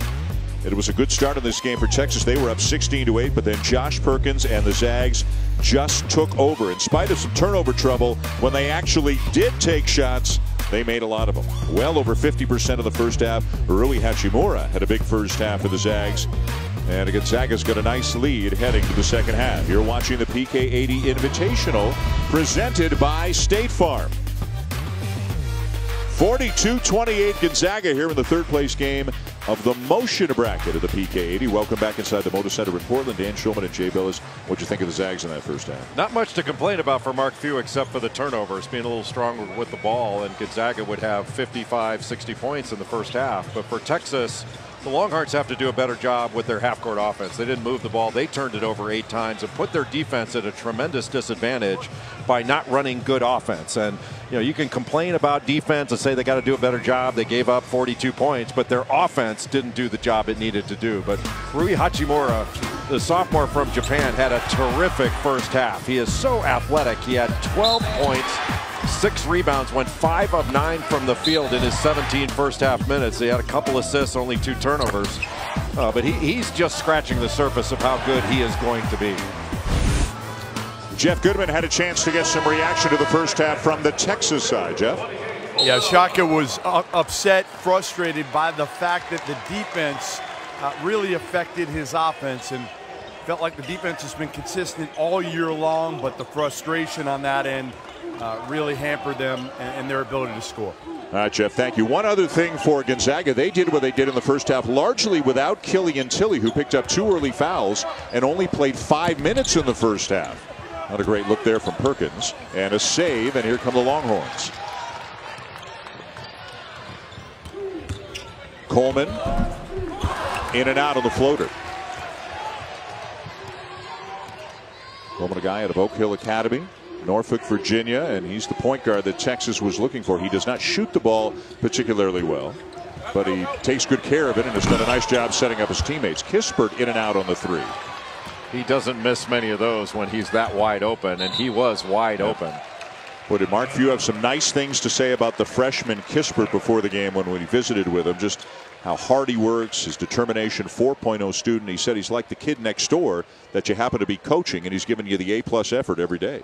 It was a good start in this game for Texas. They were up 16-8, but then Josh Perkins and the Zags just took over. In spite of some turnover trouble, when they actually did take shots, they made a lot of them. Well over 50% of the first half. Rui Hachimura had a big first half for the Zags. And Gonzaga's got a nice lead heading to the second half. You're watching the PK80 Invitational, presented by State Farm. 42-28 Gonzaga here in the third place game of the motion bracket of the PK80. Welcome back inside the Motor Center in Portland. Dan Schulman and Jay Billis. What'd you think of the Zags in that first half? Not much to complain about for Mark Few except for the turnovers, being a little stronger with the ball, and Gonzaga would have 55, 60 points in the first half. But for Texas, the Longhorns have to do a better job with their half-court offense. They didn't move the ball. They turned it over 8 times and put their defense at a tremendous disadvantage by not running good offense. And you can complain about defense and say they got to do a better job. They gave up 42 points, but their offense didn't do the job it needed to do. But Rui Hachimura, the sophomore from Japan, had a terrific first half. He is so athletic. He had 12 points, 6 rebounds, went 5 of 9 from the field in his 17 first half minutes. He had a couple assists, only 2 turnovers. But he's just scratching the surface of how good he is going to be. Jeff Goodman had a chance to get some reaction to the first half from the Texas side. Jeff? Yeah, Shaka was upset, frustrated by the fact that the defense really affected his offense, and felt like the defense has been consistent all year long, but the frustration on that end really hampered them and their ability to score. All right, Jeff, thank you. One other thing for Gonzaga, they did what they did in the first half, largely without Killian Tilly, who picked up 2 early fouls and only played 5 minutes in the first half. Not a great look there from Perkins, and a save, and here come the Longhorns. Coleman in and out of the floater. Coleman, a guy out of Oak Hill Academy, Norfolk, Virginia, and he's the point guard that Texas was looking for. He does not shoot the ball particularly well, but he takes good care of it and has done a nice job setting up his teammates. Kispert in and out on the 3. He doesn't miss many of those when he's that wide open, and he was wide open. Well, did Mark Few have some nice things to say about the freshman Kispert before the game when we visited with him? Just how hard he works, his determination, 4.0 student. He said he's like the kid next door that you happen to be coaching, and he's giving you the A+ effort every day.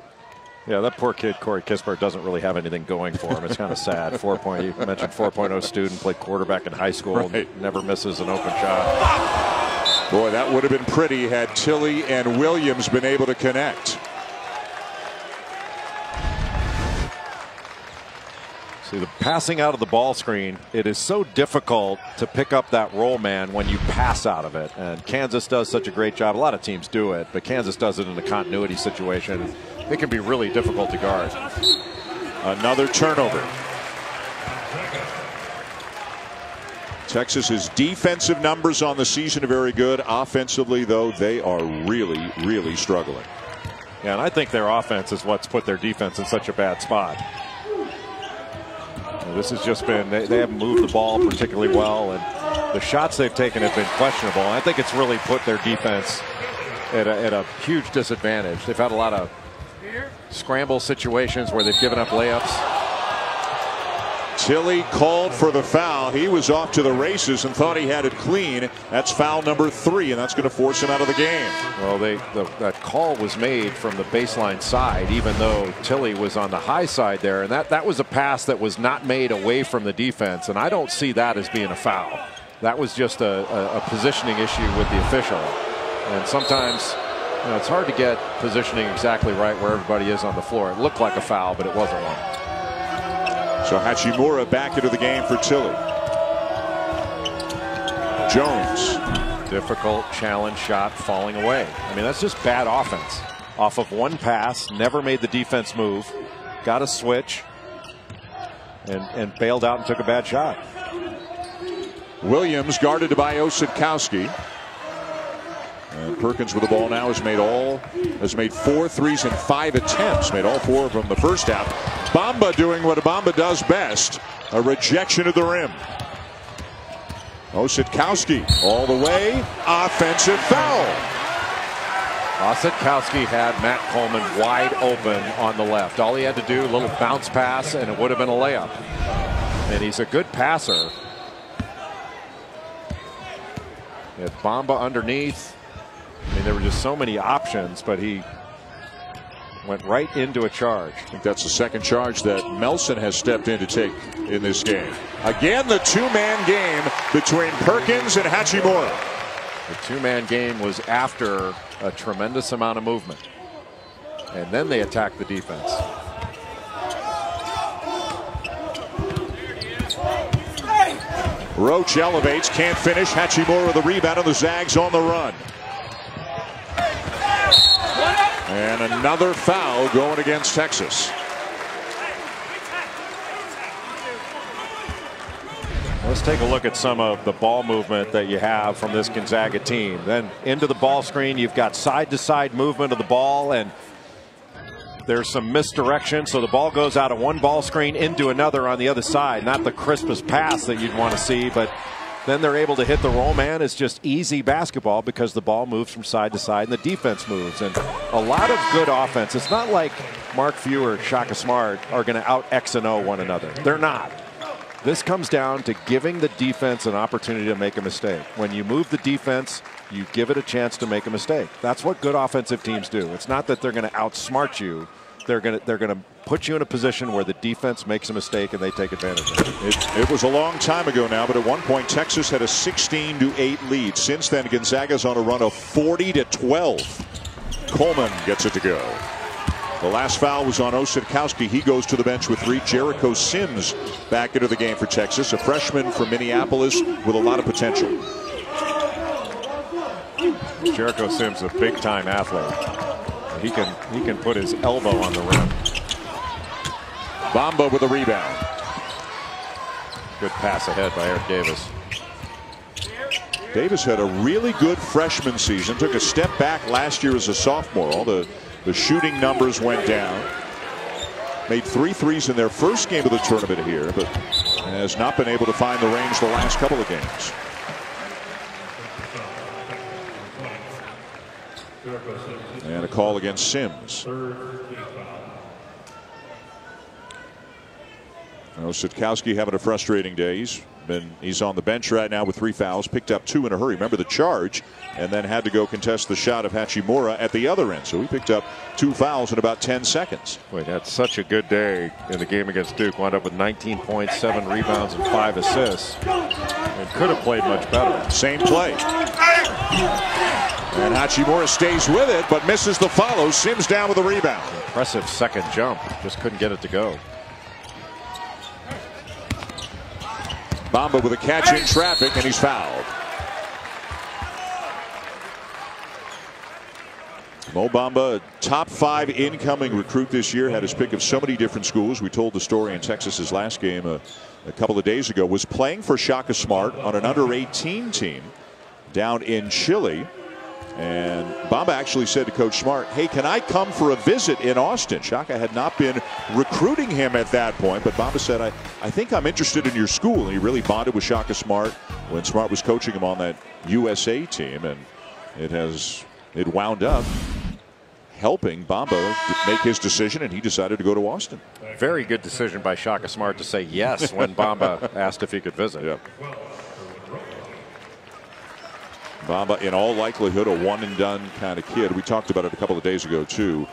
Yeah, that poor kid, Corey Kispert, doesn't really have anything going for him. It's kind of sad. You mentioned 4.0 student, played quarterback in high school, right. Never misses an open shot. Boy, that would have been pretty had Tilly and Williams been able to connect. See, the passing out of the ball screen, it is so difficult to pick up that roll man when you pass out of it. And Kansas does such a great job. A lot of teams do it, but Kansas does it in a continuity situation. It can be really difficult to guard. Another turnover. Texas's defensive numbers on the season are very good. Offensively, though, they are really, really struggling. Yeah, and I think their offense is what's put their defense in such a bad spot. This has just been, they haven't moved the ball particularly well, and the shots they've taken have been questionable. And I think it's really put their defense at a huge disadvantage. They've had a lot of scramble situations where they've given up layups. Tilly called for the foul. He was off to the races and thought he had it clean. That's foul number 3, and that's going to force him out of the game. Well, that call was made from the baseline side, even though Tilly was on the high side there. And that was a pass that was not made away from the defense, and I don't see that as being a foul. That was just a positioning issue with the official. And sometimes, it's hard to get positioning exactly right where everybody is on the floor. It looked like a foul, but it wasn't one. So Hachimura back into the game for Tilly. Jones. Difficult challenge shot falling away. I mean, that's just bad offense. Off of one pass, never made the defense move. Got a switch. and bailed out and took a bad shot. Williams guarded by Osadkowski. And Perkins with the ball now has made 4 threes in 5 attempts. Made all 4 of them the first half. Bamba doing what Bamba does best. A rejection of the rim. Osadkowski all the way. Offensive foul. Osadkowski had Matt Coleman wide open on the left. All he had to do, a little bounce pass, and it would have been a layup. And he's a good passer. He had Bamba underneath. I mean, there were just so many options, but he went right into a charge. I think that's the second charge that Melson has stepped in to take in this game. Again, the two-man game between Perkins and Hachimura. The two-man game was after a tremendous amount of movement. And then they attacked the defense. Roach elevates, can't finish. Hachimura with the rebound, and the Zags on the run. And another foul going against Texas. Let's take a look at some of the ball movement that you have from this Gonzaga team. Then into the ball screen, you've got side-to-side movement of the ball, and there's some misdirection. So the ball goes out of one ball screen into another on the other side. Not the crispest pass that you'd want to see, but then they're able to hit the roll man. It's just easy basketball because the ball moves from side to side and the defense moves. And a lot of good offense. It's not like Mark Few or Shaka Smart are going to out X and O one another. They're not. This comes down to giving the defense an opportunity to make a mistake. When you move the defense, you give it a chance to make a mistake. That's what good offensive teams do. It's not that they're going to outsmart you. They're going to put you in a position where the defense makes a mistake and they take advantage of it. It was a long time ago now, but at one point Texas had a 16-8 lead. Since then, Gonzaga's on a run of 40-12. Coleman gets it to go. The last foul was on Osadkowski. He goes to the bench with 3. Jericho Sims back into the game for Texas, a freshman from Minneapolis with a lot of potential. Jericho Sims, a big-time athlete. He can put his elbow on the rim. Bamba with a rebound. Good pass ahead by Eric Davis. Davis had a really good freshman season. Took a step back last year as a sophomore. All the shooting numbers went down. Made 3 threes in their first game of the tournament here, but has not been able to find the range the last couple of games. And a call against Sims. Osadkowski having a frustrating day. He's on the bench right now with 3 fouls. Picked up 2 in a hurry. Remember the charge, and then had to go contest the shot of Hachimura at the other end. So he picked up 2 fouls in about 10 seconds. Boy, had such a good day in the game against Duke. Wound up with 19 points, 7 rebounds, and 5 assists. And could have played much better. Same play. And Hachimura stays with it, but misses the follow. Sims down with a rebound. Impressive second jump. Just couldn't get it to go. Bamba with a catch in traffic, and he's fouled. Mo Bamba, top 5 incoming recruit this year, had his pick of so many different schools. We told the story in Texas's last game a couple of days ago. Was playing for Shaka Smart on an under-18 team down in Chile. And Bamba actually said to Coach Smart, hey, can I come for a visit in Austin? Shaka had not been recruiting him at that point, but Bamba said, I think I'm interested in your school. And he really bonded with Shaka Smart when Smart was coaching him on that USA team. And it wound up helping Bamba make his decision, and he decided to go to Austin. Very good decision by Shaka Smart to say yes when Bamba asked if he could visit. Yeah. Bamba, in all likelihood, a one-and-done kind of kid. We talked about it a couple of days ago, too.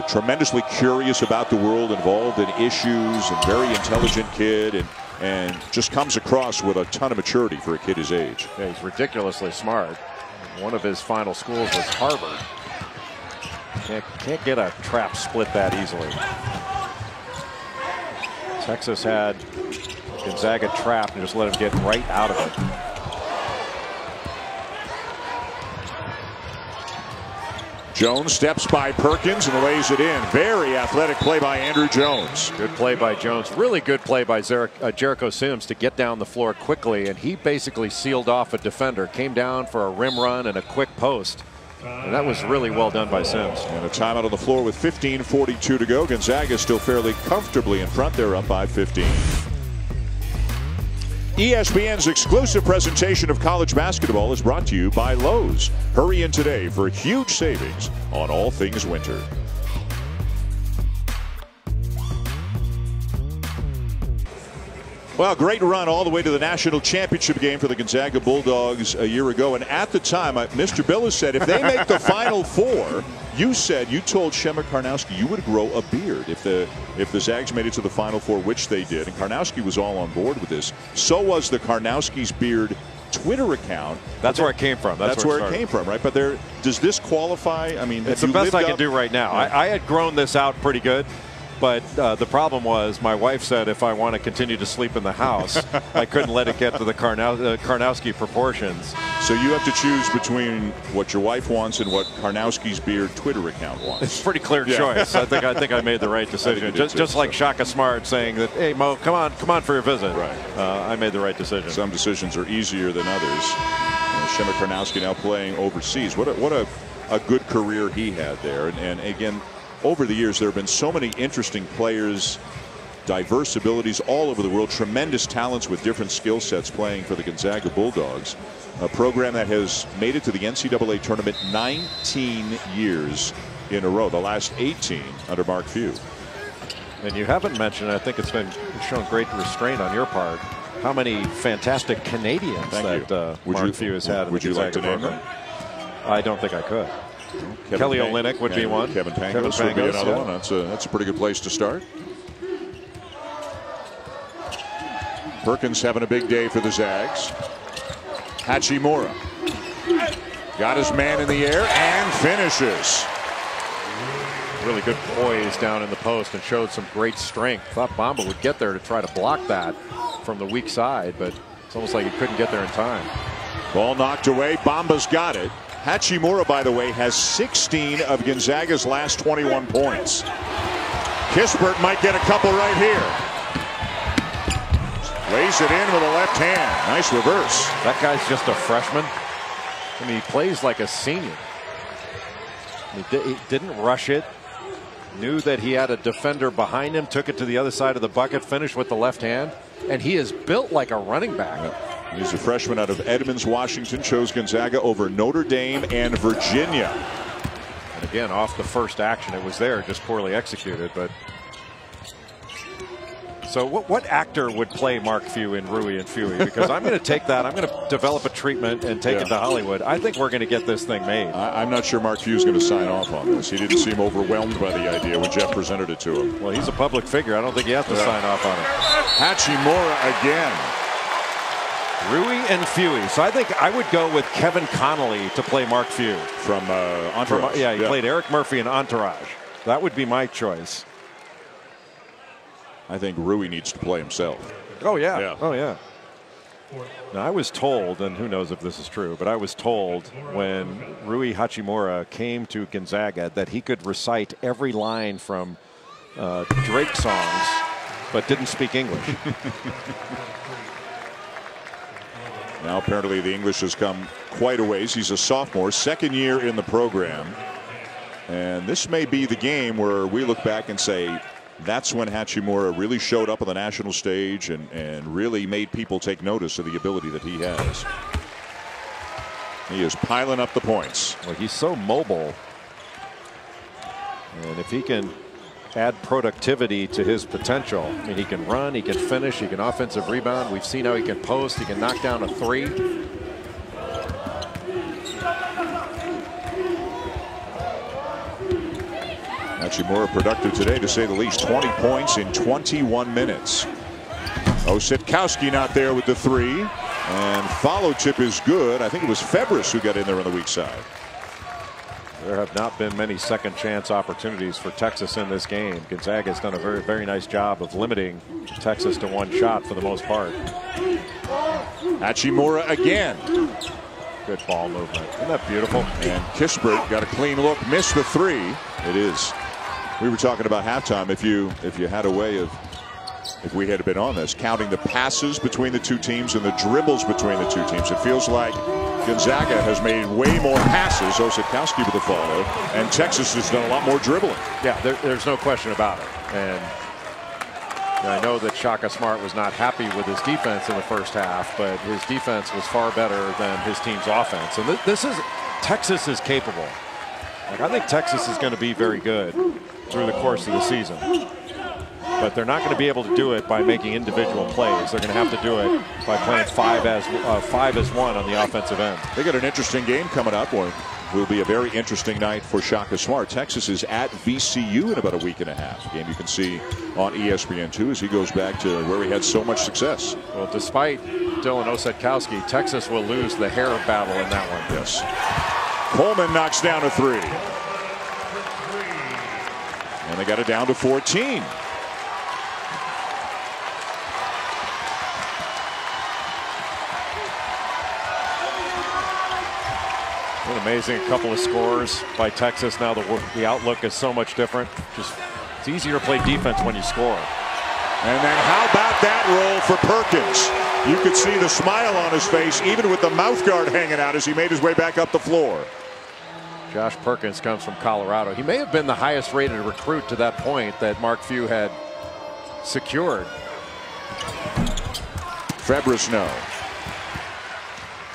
Tremendously curious about the world, involved in issues, and very intelligent kid, and just comes across with a ton of maturity for a kid his age. Yeah, he's ridiculously smart. One of his final schools was Harvard. Can't get a trap split that easily. Texas had Gonzaga trapped and just let him get right out of it. Jones steps by Perkins and lays it in. Very athletic play by Andrew Jones. Good play by Jones. Really good play by Jericho Sims to get down the floor quickly, and he basically sealed off a defender. Came down for a rim run and a quick post. And that was really well done by Sims. And a timeout on the floor with 15:42 to go. Gonzaga still fairly comfortably in front. They're up by 15. ESPN's exclusive presentation of college basketball is brought to you by Lowe's. Hurry in today for huge savings on all things winter. Well, great run all the way to the national championship game for the Gonzaga Bulldogs a year ago. And at the time, Mr. Billis said if they make the Final Four, you told Shema Karnowski you would grow a beard if the Zags made it to the Final Four, which they did. And Karnowski was all on board with this. So was the Karnowski's Beard Twitter account. That's where it came from. That's where it came from, right? But does this qualify? I mean, it's the best I can do right now. Yeah. I had grown this out pretty good. But the problem was my wife said if I want to continue to sleep in the house, I couldn't let it get to the Karnowski proportions. So you have to choose between what your wife wants and what Karnowski's Beard Twitter account wants. It's a pretty clear choice. I think I made the right decision. Just like Shaka Smart saying that, hey, Mo, come on for your visit. Right. I made the right decision. Some decisions are easier than others. Shema Karnowski now playing overseas. What a good career he had there. And again, over the years, there have been so many interesting players, diverse abilities all over the world, tremendous talents with different skill sets playing for the Gonzaga Bulldogs, a program that has made it to the NCAA tournament 19 years in a row, the last 18 under Mark Few. And you haven't mentioned, I think it's been shown great restraint on your part, how many fantastic Canadians Mark Few has had. Would you like to name them? I don't think I could. Kelly Olynyk would be one. Kevin Pangos would be another one. That's a pretty good place to start. Perkins having a big day for the Zags. Hachimura got his man in the air and finishes. Really good poise down in the post and showed some great strength. Thought Bamba would get there to try to block that from the weak side, but it's almost like he couldn't get there in time. Ball knocked away. Bamba's got it. Hachimura, by the way, has 16 of Gonzaga's last 21 points. Kispert might get a couple right here. Lays it in with a left hand. Nice reverse. That guy's just a freshman. I mean, he plays like a senior. He didn't rush it. Knew that he had a defender behind him. Took it to the other side of the bucket. Finished with the left hand. And he is built like a running back. Yep. He's a freshman out of Edmonds, Washington. Chose Gonzaga over Notre Dame and Virginia. And again, off the first action, it was there, just poorly executed. But so, what actor would play Mark Few in Rui and Fewy? Because I'm going to take that. I'm going to develop a treatment and take it to Hollywood. I think we're going to get this thing made. I'm not sure Mark Few's going to sign off on this. He didn't seem overwhelmed by the idea when Jeff presented it to him. Well, he's a public figure. I don't think he has to sign off on it. Hachimura again. Rui and Fewy. So I think I would go with Kevin Connolly to play Mark Few. From Entourage. He played Eric Murphy in Entourage. That would be my choice. I think Rui needs to play himself. Oh, yeah. Oh, yeah. Now, I was told, and who knows if this is true, but I was told when Rui Hachimura came to Gonzaga that he could recite every line from Drake songs, but didn't speak English. Now apparently the English has come quite a ways. He's a sophomore, second year in the program. And this may be the game where we look back and say, that's when Hachimura really showed up on the national stage and really made people take notice of the ability that he has. He is piling up the points. Well, he's so mobile. And if he can add productivity to his potential, I mean, he can run, he can finish, he can offensive rebound. We've seen how he can post, he can knock down a three. Hachimura productive today, to say the least. 20 points in 21 minutes. Ossetkowski not there with the three. And follow tip is good. I think it was Febris who got in there on the weak side. There have not been many second chance opportunities for Texas in this game. Gonzaga has done a very, very nice job of limiting Texas to one shot for the most part. Hachimura again. Good ball movement. Isn't that beautiful? And Kispert got a clean look, missed the three. It is. We were talking about halftime. If you had a way of, if we had been on this, counting the passes between the two teams and the dribbles between the two teams, it feels like Gonzaga has made way more passes, Osadkowski with the follow, and Texas has done a lot more dribbling. Yeah, there's no question about it. And I know that Shaka Smart was not happy with his defense in the first half, but his defense was far better than his team's offense. And Texas is capable. Like, I think Texas is going to be very good through the course of the season. But they're not going to be able to do it by making individual plays. They're going to have to do it by playing 5 as 1 on the offensive end. They got an interesting game coming up. Will be a very interesting night for Shaka Smart. Texas is at VCU in about a week and a half. A game you can see on ESPN2 as he goes back to where he had so much success. Well, despite Dylan Osadkowski, Texas will lose the hair battle in that one. Yes. Coleman knocks down a 3. And they got it down to 14. An amazing couple of scores by Texas. Now the outlook is so much different. It's easier to play defense when you score. And then how about that roll for Perkins? You could see the smile on his face even with the mouth guard hanging out as he made his way back up the floor. Josh Perkins comes from Colorado. He may have been the highest rated recruit to that point that Mark Few had secured. Febrisno.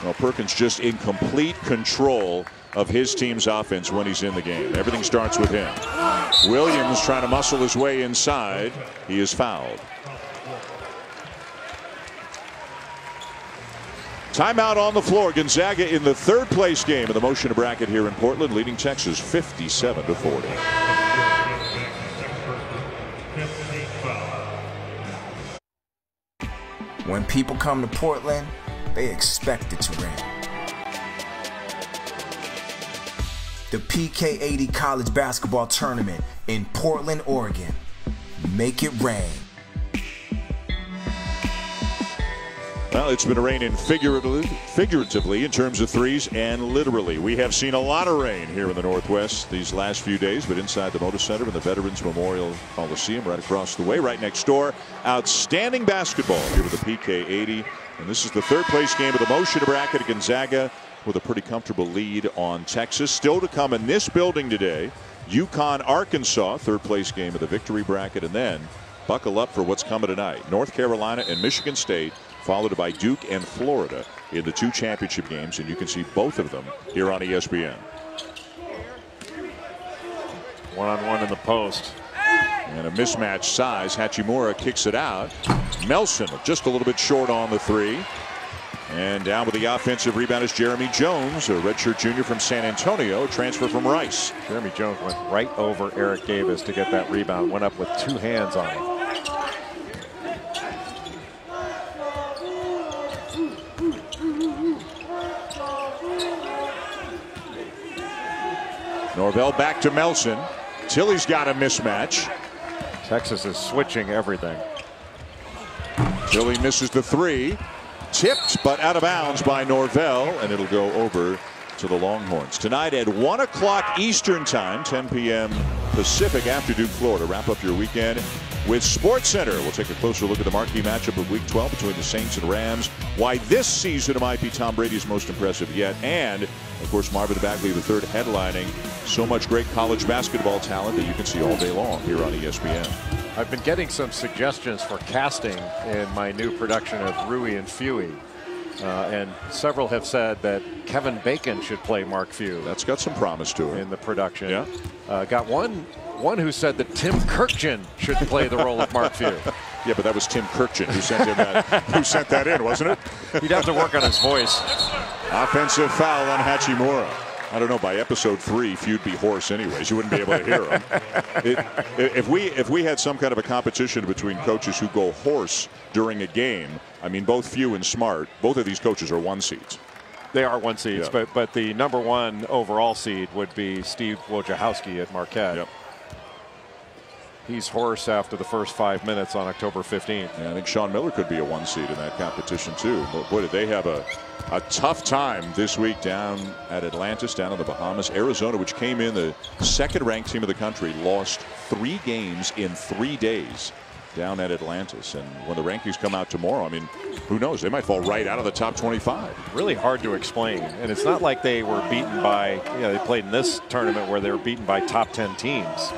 Well, Perkins just in complete control of his team's offense when he's in the game. Everything starts with him. Williams trying to muscle his way inside. He is fouled. Timeout on the floor. Gonzaga in the 3rd place game of the Motion Bracket here in Portland, leading Texas 57-40. When people come to Portland, they expect it to rain. The PK80 College Basketball Tournament in Portland, Oregon. Make it rain. Well, it's been raining figuratively in terms of threes and literally. We have seen a lot of rain here in the Northwest these last few days, but inside the Moda Center and the Veterans Memorial Coliseum right across the way, right next door. Outstanding basketball here with the PK80. And this is the 3rd place game of the Motion Bracket at Gonzaga with a pretty comfortable lead on Texas. Still to come in this building today, UConn, Arkansas, 3rd place game of the Victory Bracket. And then buckle up for what's coming tonight. North Carolina and Michigan State, followed by Duke and Florida in the 2 championship games. And you can see both of them here on ESPN. One-on-one in the post. And a mismatch size. Hachimura kicks it out. Melson just a little bit short on the 3. And down with the offensive rebound is Jeremy Jones, a redshirt junior from San Antonio, transfer from Rice. Jeremy Jones went right over Eric Davis to get that rebound. Went up with 2 hands on him. Norvell back to Melson. Tilly's got a mismatch. Texas is switching everything. Tilly misses the 3. Tipped, but out of bounds by Norvell, and it'll go over to the Longhorns. Tonight at 1 o'clock Eastern Time, 10 p.m. Pacific after Duke, Florida. Wrap up your weekend with SportsCenter. We'll take a closer look at the marquee matchup of Week 12 between the Saints and Rams. Why this season might be Tom Brady's most impressive yet. And, of course, Marvin Bagley III headlining. So much great college basketball talent that you can see all day long here on ESPN. I've been getting some suggestions for casting in my new production of Rui and Fewy. And several have said that Kevin Bacon should play Mark Few. That's got some promise to it. In the production. Yeah. Got one who said that Tim Kirkjian should play the role of Mark Few. Yeah, but that was Tim Kirkjian who sent him that. Who sent that in, wasn't it? He'd have to work on his voice. Offensive foul on Hachimura. I don't know. By episode 3, Few'd be hoarse anyways. You wouldn't be able to hear him. If we had some kind of a competition between coaches who go hoarse during a game, I mean, both Few and Smart, both of these coaches are 1 seeds. They are 1 seeds, yeah. but the #1 overall seed would be Steve Wojciechowski at Marquette. Yep. he's hoarse after the first 5 minutes on October 15th. Yeah, I think Sean Miller could be a 1 seed in that competition too. But boy, did they have a tough time this week down at Atlantis, down in the Bahamas. Arizona, which came in the second-ranked team of the country, lost 3 games in 3 days down at Atlantis. And when the rankings come out tomorrow, I mean, who knows? They might fall right out of the top 25. Really hard to explain. And it's not like they were beaten by, they played in this tournament where they were beaten by top 10 teams.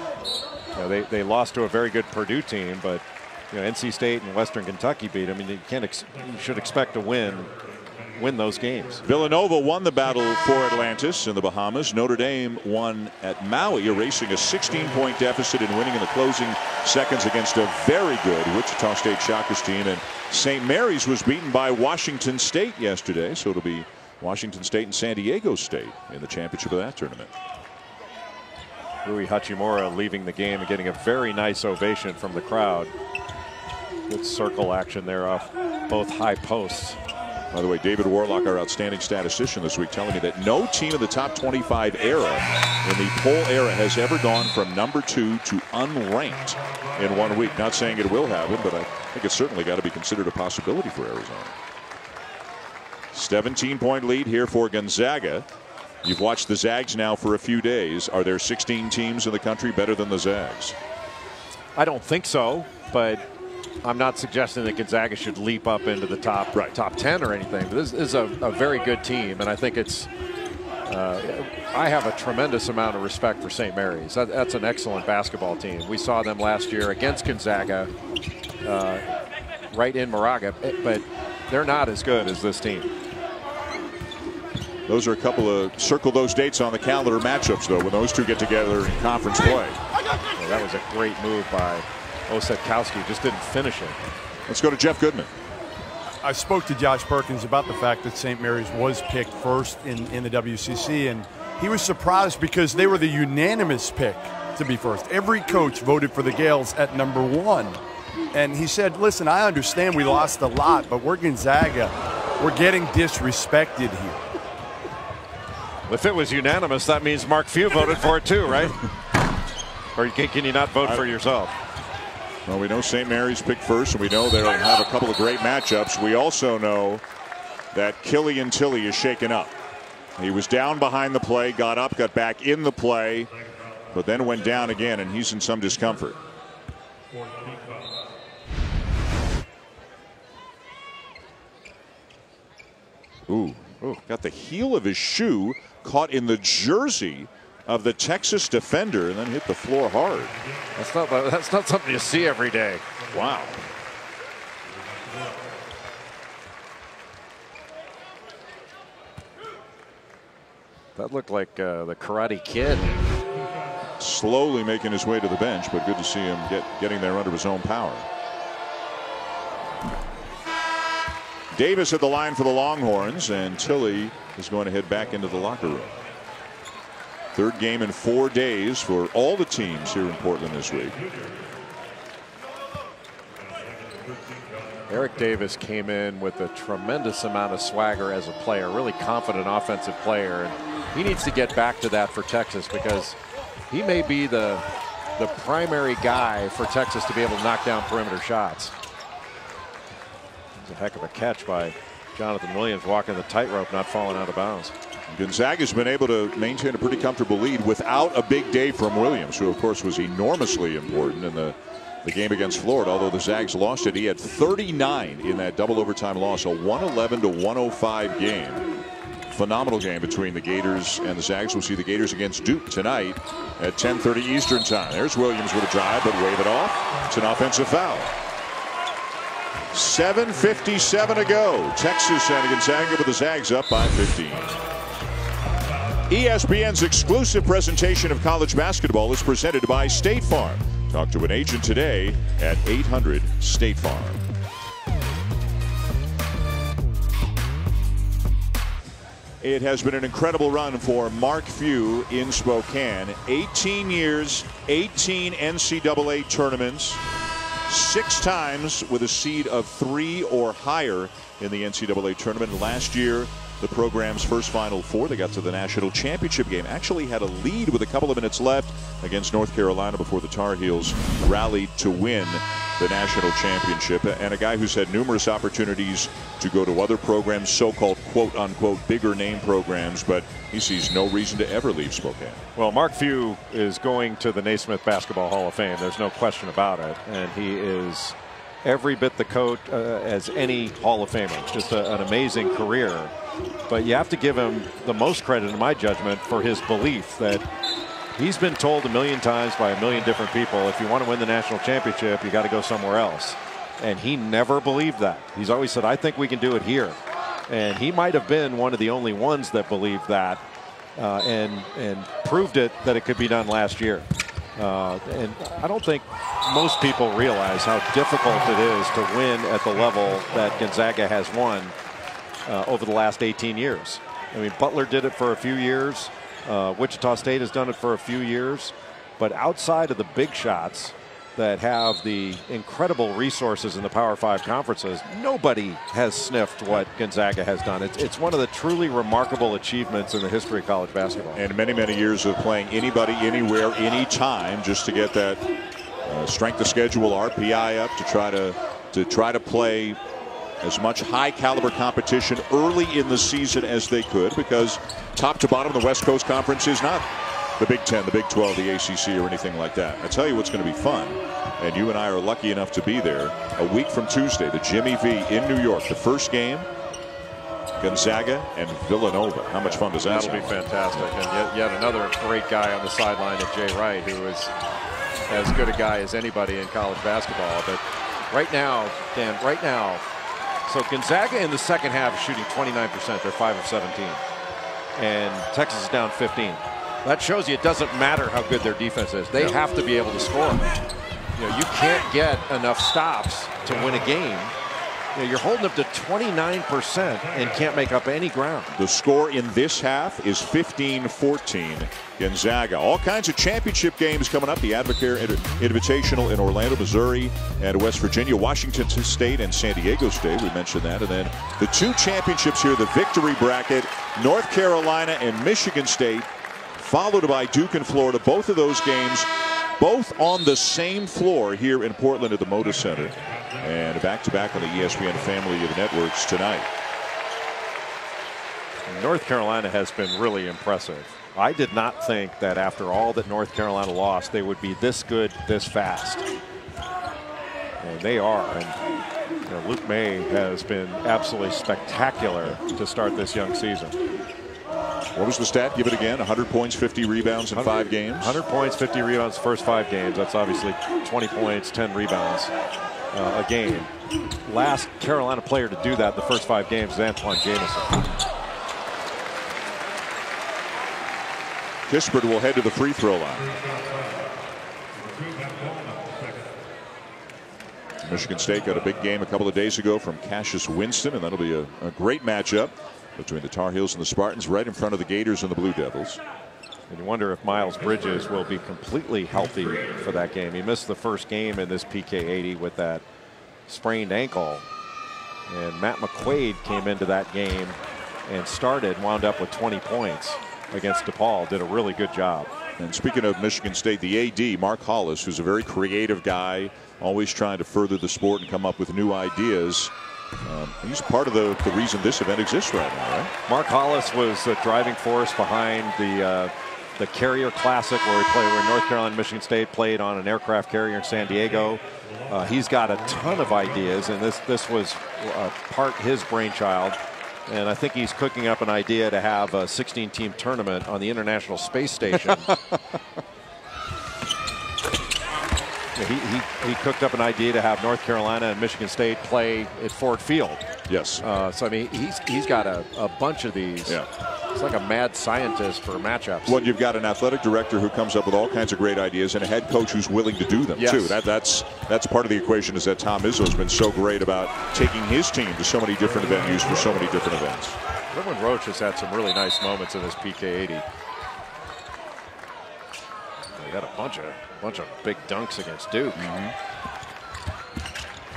They lost to a very good Purdue team, but NC State and Western Kentucky beat them. I mean, you should expect to win those games. Villanova won the battle for Atlantis in the Bahamas. Notre Dame won at Maui, erasing a 16-point deficit and winning in the closing seconds against a very good Wichita State Shockers team. And St. Mary's was beaten by Washington State yesterday, so it'll be Washington State and San Diego State in the championship of that tournament. Rui Hachimura leaving the game and getting a very nice ovation from the crowd. Good circle action there off both high posts. By the way, David Warlock, our outstanding statistician this week, telling me that no team in the top 25 era, in the poll era, has ever gone from number 2 to unranked in 1 week. Not saying it will happen, but I think it's certainly got to be considered a possibility for Arizona. 17-point lead here for Gonzaga. You've watched the Zags now for a few days. Are there 16 teams in the country better than the Zags? I don't think so, but I'm not suggesting that Gonzaga should leap up into the top 10 or anything. But this is a very good team, and I think it's I have a tremendous amount of respect for St. Mary's. That's an excellent basketball team. We saw them last year against Gonzaga right in Moraga, but they're not as good as this team. Those are a couple of circle those dates on the calendar matchups, though, when those two get together in conference play. Well, that was a great move by Osetkowski. Just didn't finish it. Let's go to Jeff Goodman. I spoke to Josh Perkins about the fact that St. Mary's was picked first in the WCC, and he was surprised because they were the unanimous pick to be first. Every coach voted for the Gales at number 1. And he said, listen, I understand we lost a lot, but we're Gonzaga. We're getting disrespected here. If it was unanimous, that means Mark Few voted for it too, right? Or can you not vote for yourself? Well, we know St. Mary's picked first, and we know they'll have a couple of great matchups. We also know that Killian Tilly is shaken up. He was down behind the play, got up, got back in the play, but then went down again, and he's in some discomfort. Ooh, got the heel of his shoe caught in the jersey of the Texas defender and then hit the floor hard. That's not something you see every day. Wow. That looked like the Karate Kid. Slowly making his way to the bench, but good to see him getting there under his own power. Davis at the line for the Longhorns, and Tilly is going to head back into the locker room. Third game in 4 days for all the teams here in Portland this week. Eric Davis came in with a tremendous amount of swagger as a player, really confident offensive player. And he needs to get back to that for Texas because he may be the primary guy for Texas to be able to knock down perimeter shots. It's a heck of a catch by Jonathan Williams, walking the tightrope, not falling out of bounds. Gonzaga's been able to maintain a pretty comfortable lead without a big day from Williams, who of course was enormously important in the game against Florida. Although the Zags lost it, he had 39 in that double overtime loss, a 111 to 105 game. Phenomenal game between the Gators and the Zags. We'll see the Gators against Duke tonight at 10:30 Eastern time. There's Williams with a drive, but wave it off. It's an offensive foul. 7:57 to go. Texas and Gonzaga with the Zags up by 15. ESPN's exclusive presentation of college basketball is presented by State Farm. Talk to an agent today at 800 State Farm. It has been an incredible run for Mark Few in Spokane. 18 years, 18 NCAA tournaments, 6 times with a seed of 3 or higher in the NCAA tournament. Last year, the program's first Final Four, they got to the national championship game. Actually had a lead with a couple of minutes left against North Carolina before the Tar Heels rallied to win the national championship. And a guy who's had numerous opportunities to go to other programs, so-called quote-unquote bigger name programs, but he sees no reason to ever leave Spokane. Well, Mark Few is going to the Naismith Basketball Hall of Fame. There's no question about it. And he is every bit the coach as any Hall of Famer. Just an amazing career. But you have to give him the most credit, in my judgment, for his belief that he's been told a million times by a million different people, if you want to win the national championship, you got to go somewhere else. And he never believed that. He's always said, I think we can do it here. And he might have been one of the only ones that believed that and proved it that it could be done last year. And I don't think most people realize how difficult it is to win at the level that Gonzaga has won over the last 18 years. I mean, Butler did it for a few years. Wichita State has done it for a few years. But outside of the big shots that have the incredible resources in the Power 5 conferences, nobody has sniffed what Gonzaga has done. It's one of the truly remarkable achievements in the history of college basketball. And many, many years of playing anybody, anywhere, anytime, just to get that strength of schedule, RPI up, to try to play as much high caliber competition early in the season as they could, because top to bottom the West Coast Conference is not the Big 10, the Big 12, the ACC, or anything like that. I tell you what's going to be fun, and you and I are lucky enough to be there a week from Tuesday, the Jimmy V in New York. The first game, Gonzaga and Villanova. How much fun does that sound? That'll be fantastic. And yet another great guy on the sideline at Jay Wright, who is as good a guy as anybody in college basketball. But right now, Dan, so Gonzaga in the second half is shooting 29%. They're 5 of 17. And Texas is down 15. That shows you it doesn't matter how good their defense is. They have to be able to score. You know, you can't get enough stops to win a game. You know, you're holding up to 29% and can't make up any ground. The score in this half is 15-14 Gonzaga. All kinds of championship games coming up. The Advocare Invitational in Orlando, Missouri, and West Virginia, Washington State, and San Diego State. We mentioned that. And then the 2 championships here, the victory bracket, North Carolina and Michigan State, followed by Duke and Florida. Both of those games, both on the same floor here in Portland at the Moda Center. And back-to-back on the ESPN family of networks tonight. North Carolina has been really impressive. I did not think that after all that North Carolina lost, they would be this good this fast. And they are. And you know, Luke May has been absolutely spectacular to start this young season. What was the stat? Give it again. 100 points, 50 rebounds in 5 games. 100 points, 50 rebounds, first 5 games. That's obviously 20 points, 10 rebounds a game. Last Carolina player to do that the first 5 games is Antoine Jamison. Kispert will head to the free throw line. Michigan State got a big game a couple of days ago from Cassius Winston, and that'll be a great matchup between the Tar Heels and the Spartans, right in front of the Gators and the Blue Devils. And you wonder if Miles Bridges will be completely healthy for that game. He missed the first game in this PK80 with that sprained ankle. And Matt McQuaid came into that game and wound up with 20 points against DePaul. Did a really good job. And speaking of Michigan State, the AD, Mark Hollis, who's a very creative guy, always trying to further the sport and come up with new ideas. He's part of the reason this event exists right now, right? Mark Hollis was the driving force behind the Carrier Classic, where North Carolina and Michigan State played on an aircraft carrier in San Diego. He's got a ton of ideas, and this was part his brainchild. And I think he's cooking up an idea to have a 16-team tournament on the International Space Station. He cooked up an idea to have North Carolina and Michigan State play at Ford Field. Yes. So I mean, he's got a bunch of these. Yeah. It's like a mad scientist for matchups. Well, you've got an athletic director who comes up with all kinds of great ideas, and a head coach who's willing to do them too. That's part of the equation. Is that Tom Izzo's been so great about taking his team to so many different venues for so many different events. Goodwin Roach has had some really nice moments in this PK80. They got a bunch of big dunks against Duke.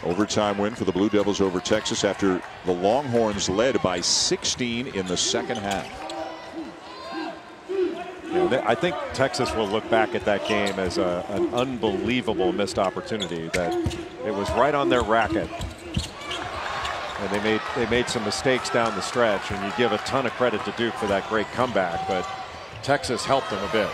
Overtime win for the Blue Devils over Texas after the Longhorns led by 16 in the second half. Yeah, I think Texas will look back at that game as an unbelievable missed opportunity, that it was right on their racket. And they made some mistakes down the stretch, and you give a ton of credit to Duke for that great comeback, but Texas helped them a bit.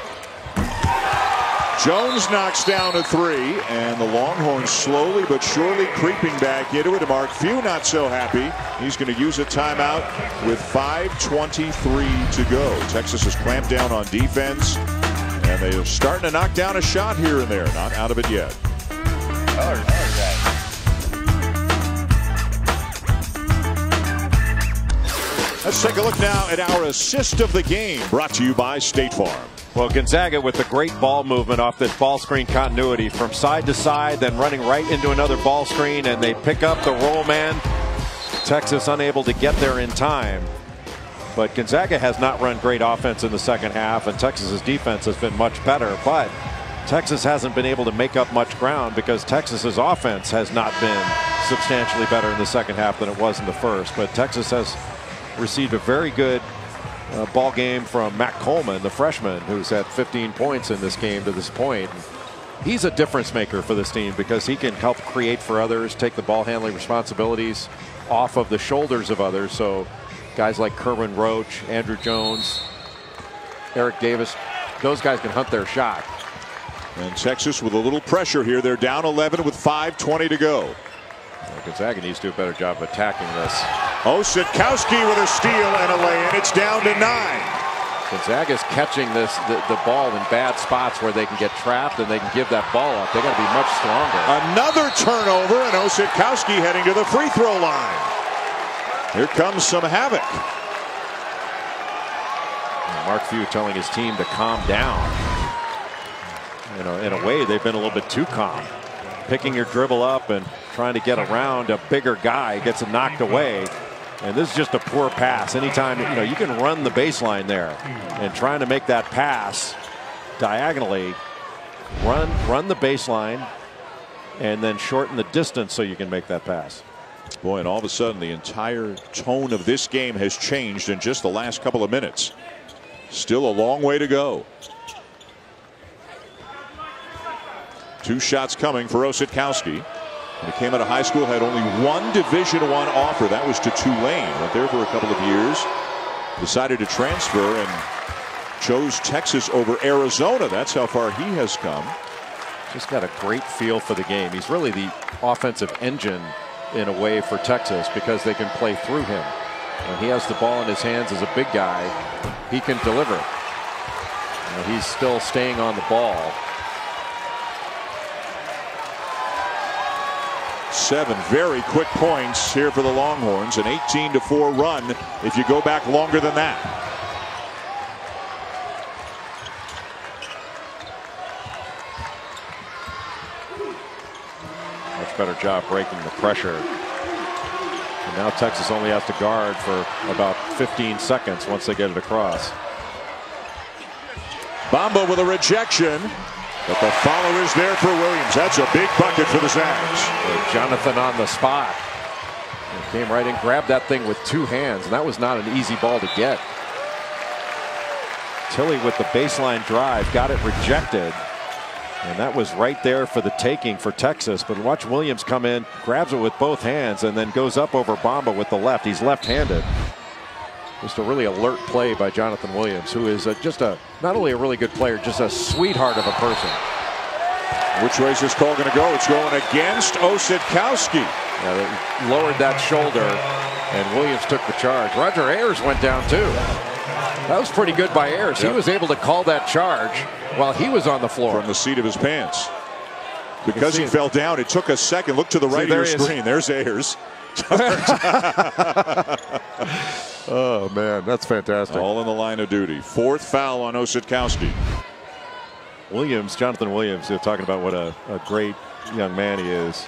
Jones knocks down a three, and the Longhorns slowly but surely creeping back into it. Mark Few not so happy. He's going to use a timeout with 5:23 to go. Texas has clamped down on defense, and they're starting to knock down a shot here and there. Not out of it yet. Let's take a look now at our assist of the game, brought to you by State Farm. Well, Gonzaga with the great ball movement off this ball screen continuity from side to side, then running right into another ball screen, and they pick up the roll man. Texas unable to get there in time. But Gonzaga has not run great offense in the second half, and Texas's defense has been much better. But Texas hasn't been able to make up much ground because Texas's offense has not been substantially better in the second half than it was in the first. But Texas has received a very good ball game from Matt Coleman, the freshman, who's had 15 points in this game to this point. He's a difference maker for this team because he can help create for others, take the ball handling responsibilities off of the shoulders of others. So guys like Kerwin Roach, Andrew Jones, Eric Davis, those guys can hunt their shot. And Texas with a little pressure here. They're down 11 with 5:20 to go. Gonzaga needs to do a better job of attacking this. Osetkowski with a steal and a lay-in. It's down to 9. Gonzaga's catching the ball in bad spots where they can get trapped and they can give that ball up. They got to be much stronger. Another turnover, and Osetkowski heading to the free throw line. Here comes some havoc. Mark Few telling his team to calm down. You know, in a way, they've been a little bit too calm. Picking your dribble up and trying to get around a bigger guy, gets it knocked away. And this is just a poor pass. Anytime, you know, you can run the baseline there and trying to make that pass diagonally, run the baseline and then shorten the distance so you can make that pass. Boy, and all of a sudden the entire tone of this game has changed in just the last couple of minutes. Still a long way to go. 2 shots coming for Osetkowski. When he came out of high school, had only one Division I offer. That was to Tulane. Went there for a couple of years. Decided to transfer and chose Texas over Arizona. That's how far he has come. Just got a great feel for the game. He's really the offensive engine in a way for Texas because they can play through him. When he has the ball in his hands as a big guy, he can deliver. You know, he's still staying on the ball. 7 very quick points here for the Longhorns. An 18-4 run if you go back longer than that. Much better job breaking the pressure. And now Texas only has to guard for about 15 seconds once they get it across. Bamba with a rejection. But the follow is there for Williams. That's a big bucket for the Zags. Jonathan on the spot. He came right in, grabbed that thing with 2 hands, and that was not an easy ball to get. Tilly with the baseline drive, got it rejected. And that was right there for the taking for Texas. But watch Williams come in, grabs it with both hands, and then goes up over Bamba with the left. He's left-handed. Just a really alert play by Jonathan Williams, who is not only a really good player, just a sweetheart of a person. Which way is this call going to go? It's going against Osetkowski. Yeah, they lowered that shoulder, and Williams took the charge. Roger Ayers went down too. That was pretty good by Ayers. Yep. He was able to call that charge while he was on the floor. From the seat of his pants. Because he fell down, it took a second. Look to the right of your screen. There's Ayers. Oh, man, that's fantastic. All in the line of duty. 4th foul on Osetkowski. Jonathan Williams, they're talking about what a great young man he is.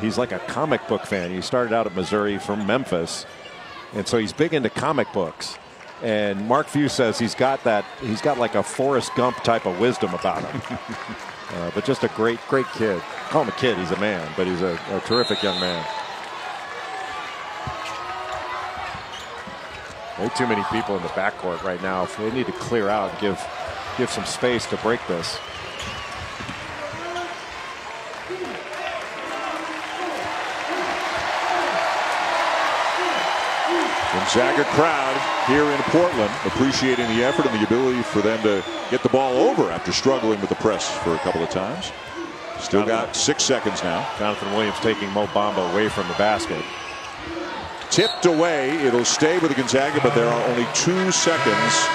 He's like a comic book fan. He started out at Missouri from Memphis, and so he's big into comic books. And Mark Few says he's got like a Forrest Gump type of wisdom about him. But just a great kid. Call him a kid, he's a man, but he's a terrific young man. Way too many people in the backcourt right now. If they need to clear out and give some space to break this. Gonzaga crowd here in Portland appreciating the effort and the ability for them to get the ball over after struggling with the press for a couple of times. Still got 6 seconds now. Jonathan Williams taking Mo Bamba away from the basket. Tipped away. It'll stay with the Gonzaga, but there are only 2 seconds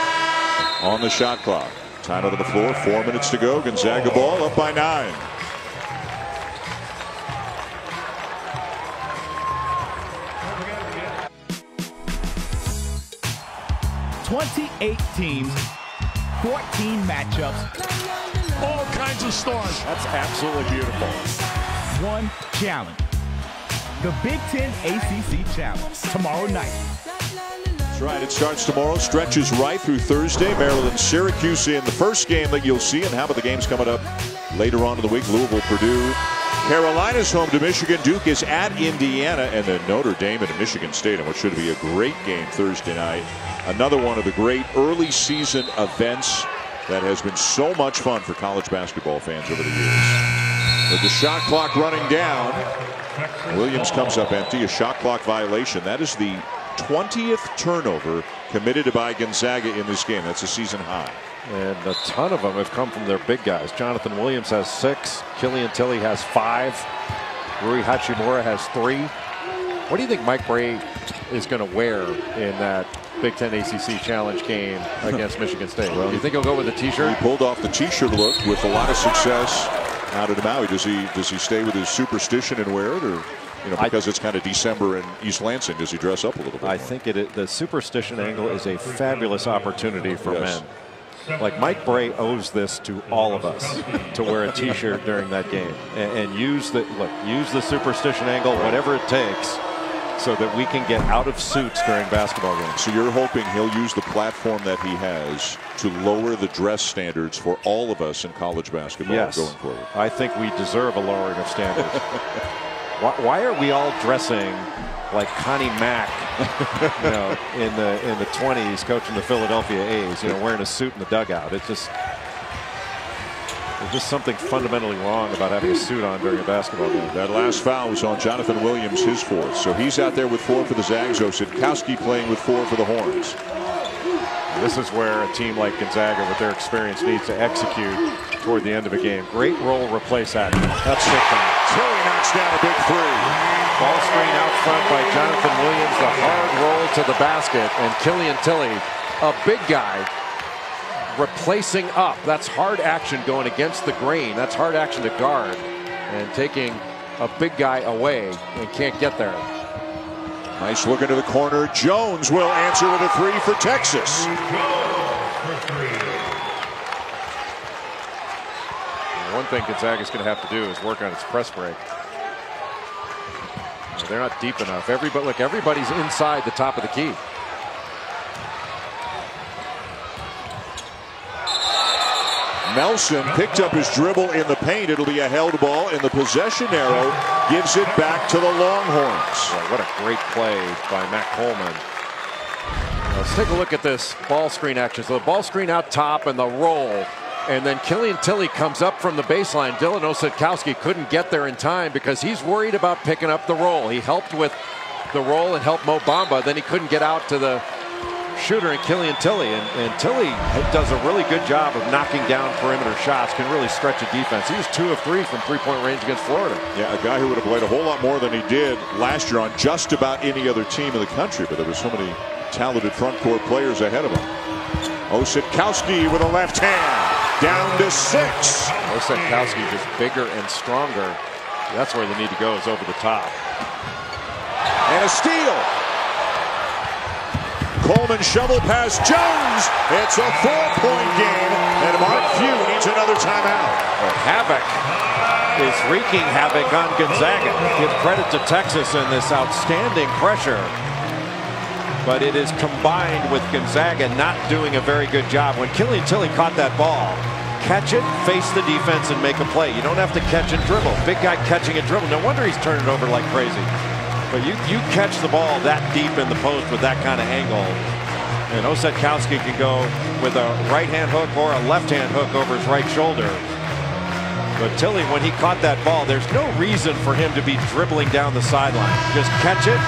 on the shot clock. Time out of the floor. 4 minutes to go. Gonzaga ball up by 9. "28 teams, 14 matchups, all kinds of stars." That's absolutely beautiful. one challenge. The Big Ten ACC Challenge, tomorrow night. That's right. It starts tomorrow, stretches right through Thursday. Maryland, Syracuse in the first game that you'll see. And how about the games coming up later on in the week? Louisville, Purdue. Carolina's home to Michigan. Duke is at Indiana, and then Notre Dame and Michigan State, and what should be a great game Thursday night. Another one of the great early season events that has been so much fun for college basketball fans over the years. With the shot clock running down, Williams comes up empty. A shot clock violation. That is the 20th turnover committed by Gonzaga in this game. That's a season high. And a ton of them have come from their big guys. Jonathan Williams has 6. Killian Tilly has 5. Rui Hachimura has 3. What do you think Mike Brey is going to wear in that Big Ten ACC Challenge game against Michigan State? Well, you think he'll go with a T-shirt? He pulled off the T-shirt look with a lot of success out at Maui. Does he stay with his superstition and wear it, or because it's kind of December in East Lansing, does he dress up a little bit? I think the superstition angle is a fabulous opportunity for men. Like Mike Brey owes this to all of us to wear a T-shirt during that game and use the superstition angle, whatever it takes, so that we can get out of suits during basketball games. So you're hoping he'll use the platform that he has to lower the dress standards for all of us in college basketball going forward. I think we deserve a lowering of standards. Why are we all dressing like Connie Mack, in the 20s, coaching the Philadelphia A's, wearing a suit in the dugout? There's just something fundamentally wrong about having a suit on during a basketball game. That last foul was on Jonathan Williams, his 4th. So he's out there with 4 for the Zags. Osadkowski playing with 4 for the Horns. This is where a team like Gonzaga, with their experience, needs to execute toward the end of a game. Great roll replace action. That's it. Tilly knocks down a big 3. Ball screen out front by Jonathan Williams. The hard roll to the basket, and Killian Tilly, a big guy, replacing up. That's hard action going against the grain. That's hard action to guard, and taking a big guy away and can't get there. Nice look into the corner. Jones will answer with a 3 for Texas. One thing Gonzaga's going to have to do is work on its press break. They're not deep enough. Everybody's inside the top of the key. Nelson picked up his dribble in the paint. It'll be a held ball, and the possession arrow gives it back to the Longhorns. Boy, what a great play by Matt Coleman. Let's take a look at this ball screen action. So the ball screen out top and the roll. And then Killian Tilly comes up from the baseline. Dylan Osadkowski couldn't get there in time because he's worried about picking up the roll. He helped with the roll and helped Mo Bamba. Then he couldn't get out to the shooter in Killian Tilly. And Tilly does a really good job of knocking down perimeter shots, can really stretch a defense. He was 2 of 3 from three-point range against Florida. Yeah, a guy who would have played a whole lot more than he did last year on just about any other team in the country. But there were so many talented front court players ahead of him. Osadkowski with a left hand. Down to 6. Osadkowski just bigger and stronger. That's where they need to go, is over the top. And a steal. Coleman shovel past Jones. It's a 4-point game, and Mark Few needs another timeout. Well, havoc is wreaking havoc on Gonzaga. Give credit to Texas in this outstanding pressure. But it is combined with Gonzaga not doing a very good job. When Killian Tilly caught that ball, catch it, face the defense, and make a play. You don't have to catch and dribble. Big guy catching and dribble. No wonder he's turning it over like crazy. But you catch the ball that deep in the post with that kind of angle, and Osetkowski can go with a right-hand hook or a left-hand hook over his right shoulder. But Tilly, when he caught that ball, there's no reason for him to be dribbling down the sideline. Just catch it,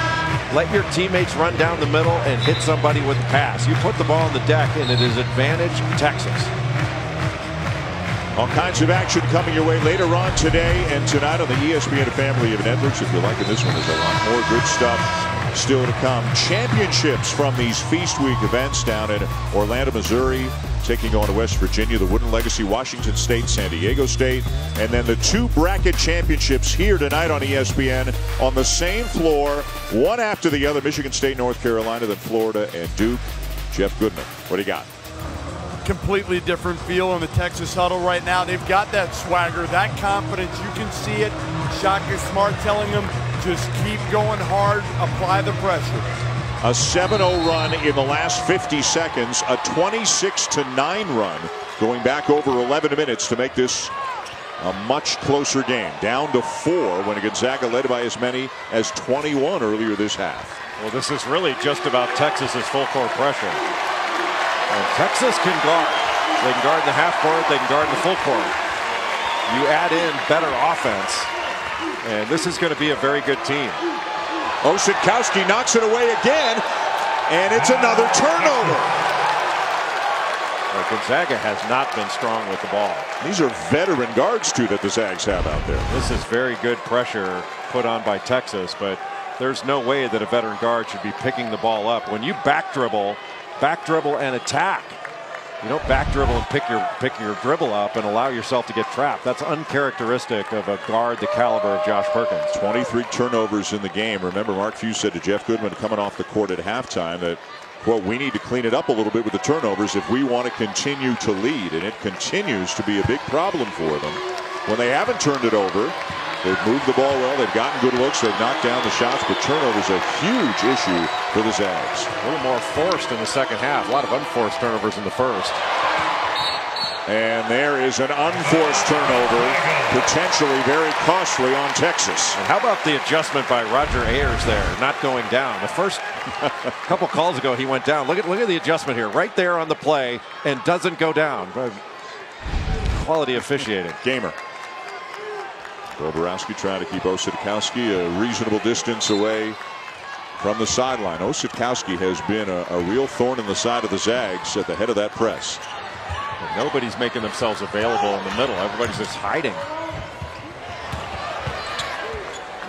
let your teammates run down the middle, and hit somebody with the pass. You put the ball on the deck, and it is advantage Texas. All kinds of action coming your way later on today and tonight on the ESPN family of networks. If you're liking this one, there's a lot more good stuff still to come. Championships from these Feast Week events down in Orlando, Missouri, taking on West Virginia, the Wooden Legacy, Washington State, San Diego State, and then the 2 bracket championships here tonight on ESPN on the same floor, one after the other. Michigan State, North Carolina, then Florida and Duke. Jeff Goodman, what do you got? Completely different feel in the Texas huddle right now. They've got that swagger, that confidence. You can see it. Shaka Smart telling them, just keep going hard, apply the pressure. A 7-0 run in the last 50 seconds, a 26-9 run going back over 11 minutes to make this a much closer game. Down to 4 when Gonzaga led by as many as 21 earlier this half. Well, this is really just about Texas's full court pressure. And Texas can guard. They can guard in the half court, they can guard in the full court. You add in better offense, and this is going to be a very good team. Osetkowski knocks it away again, and it's another turnover. Well, Gonzaga has not been strong with the ball. These are veteran guards, too, that the Zags have out there. This is very good pressure put on by Texas, but there's no way that a veteran guard should be picking the ball up. When you back dribble and attack, you don't back dribble and pick your dribble up and allow yourself to get trapped. That's uncharacteristic of a guard the caliber of Josh Perkins. 23 turnovers in the game. Remember, Mark Few said to Jeff Goodman coming off the court at halftime that, well, we need to clean it up a little bit with the turnovers if we want to continue to lead, and it continues to be a big problem for them. When they haven't turned it over, they've moved the ball well, they've gotten good looks, they've knocked down the shots, but turnovers a huge issue for the Zags. A little more forced in the second half. A lot of unforced turnovers in the first. And there is an unforced turnover, potentially very costly on Texas. And how about the adjustment by Roger Ayers there, not going down? The first couple calls ago, he went down. Look at the adjustment here, right there on the play, and doesn't go down. Quality officiating. Gamer. Boborowski trying to keep Osetkowski a reasonable distance away from the sideline. Osetkowski has been a real thorn in the side of the Zags at the head of that press. And nobody's making themselves available in the middle. Everybody's just hiding.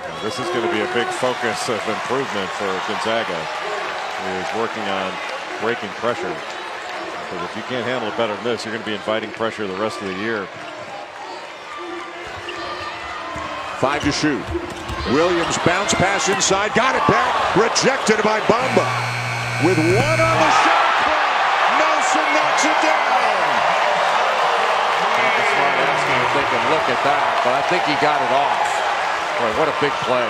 And this is going to be a big focus of improvement for Gonzaga, who is working on breaking pressure. Because if you can't handle it better than this, you're going to be inviting pressure the rest of the year. 5 to shoot. Williams bounce pass inside, got it back, rejected by Bamba. With 1 on the shot clock, Nelson knocks it down. Thinking, look at that, but I think he got it off. Boy, what a big play.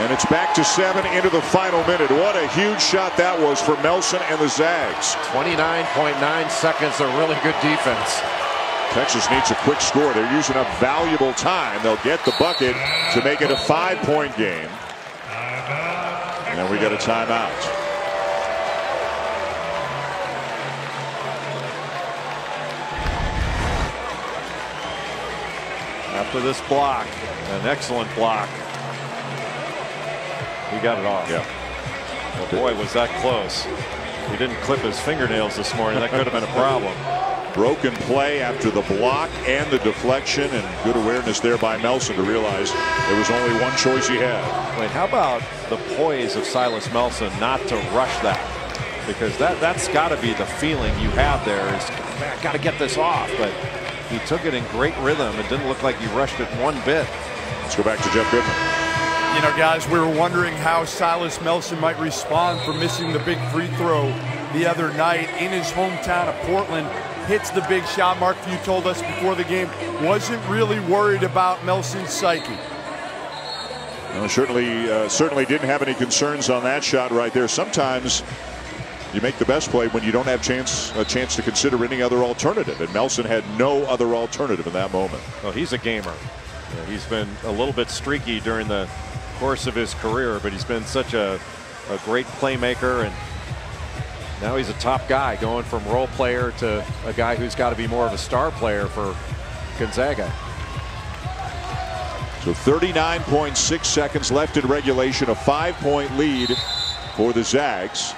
And it's back to 7 into the final minute. What a huge shot that was for Melson and the Zags. 29.9 seconds of really good defense. Texas needs a quick score. They're using up valuable time. They'll get the bucket to make it a 5-point game. And then we got a timeout. After this block, an excellent block. He got it off. Yeah. Well, boy, was that close. He didn't clip his fingernails this morning. That could have been a problem. Broken play after the block and the deflection, and good awareness there by Melson to realize there was only one choice he had. Wait, how about the poise of Silas Melson not to rush that? Because that's got to be the feeling you have there is, man, I got to get this off. But he took it in great rhythm. It didn't look like he rushed it one bit. Let's go back to Jeff Goodman. You know, guys, we were wondering how Silas Melson might respond for missing the big free throw the other night in his hometown of Portland. Hits the big shot. Mark Few told us before the game, wasn't really worried about Melson's psyche. Well, certainly didn't have any concerns on that shot right there. Sometimes You make the best play when you don't have a chance to consider any other alternative, and Melson had no other alternative in that moment. Well, he's a gamer. He's been a little bit streaky during the course of his career, but he's been such a great playmaker, and now he's a top guy, going from role player to a guy who's got to be more of a star player for Gonzaga. So 39.6 seconds left in regulation, a 5-point lead for the Zags.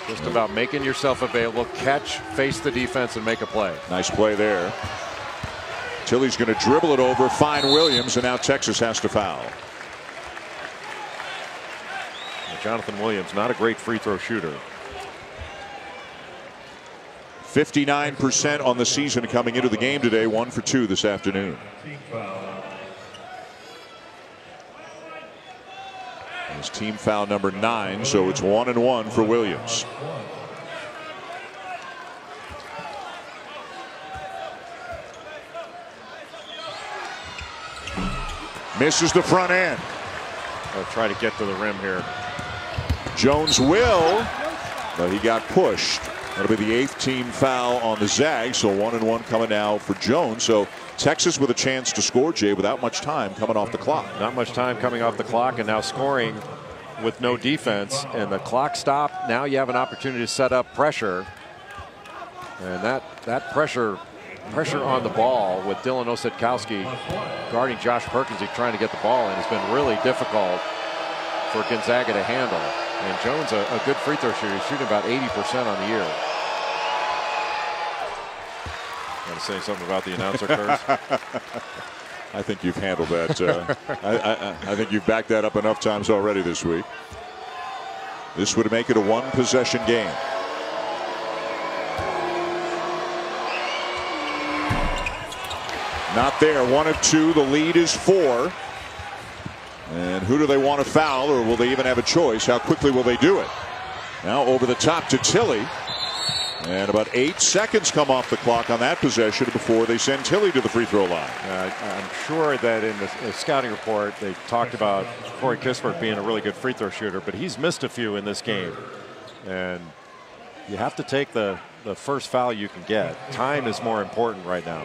Just about making yourself available, catch, face the defense, and make a play. Nice play there. Tilly's going to dribble it over, find Williams, and now Texas has to foul. Jonathan Williams, not a great free throw shooter. 59% on the season coming into the game today, 1 for 2 this afternoon. It's team foul number 9, so it's 1 and 1 for Williams. Misses the front end. I'll try to get to the rim here. Jones will, but he got pushed. That'll be the 8th team foul on the Zags, so 1 and 1 coming now for Jones. So Texas with a chance to score, Jay, without much time coming off the clock. Not much time coming off the clock, and now scoring with no defense, and the clock stopped. Now you have an opportunity to set up pressure, and that pressure on the ball with Dylan Osetkowski guarding Josh Perkins, trying to get the ball in, has been really difficult for Gonzaga to handle. And Jones, a good free throw shooter. He's shooting about 80% on the year. Want to say something about the announcer curse? I think you've handled that. I think you've backed that up enough times already this week. This would make it a 1-possession game. Not there. 1 of 2. The lead is 4. And who do they want to foul, or will they even have a choice? How quickly will they do it? Now over the top to Tilly. And about 8 seconds come off the clock on that possession before they send Tilly to the free throw line. I'm sure that in the scouting report they talked about Corey Kispert being a really good free throw shooter, but he's missed a few in this game. And you have to take the first foul you can get. Time is more important right now.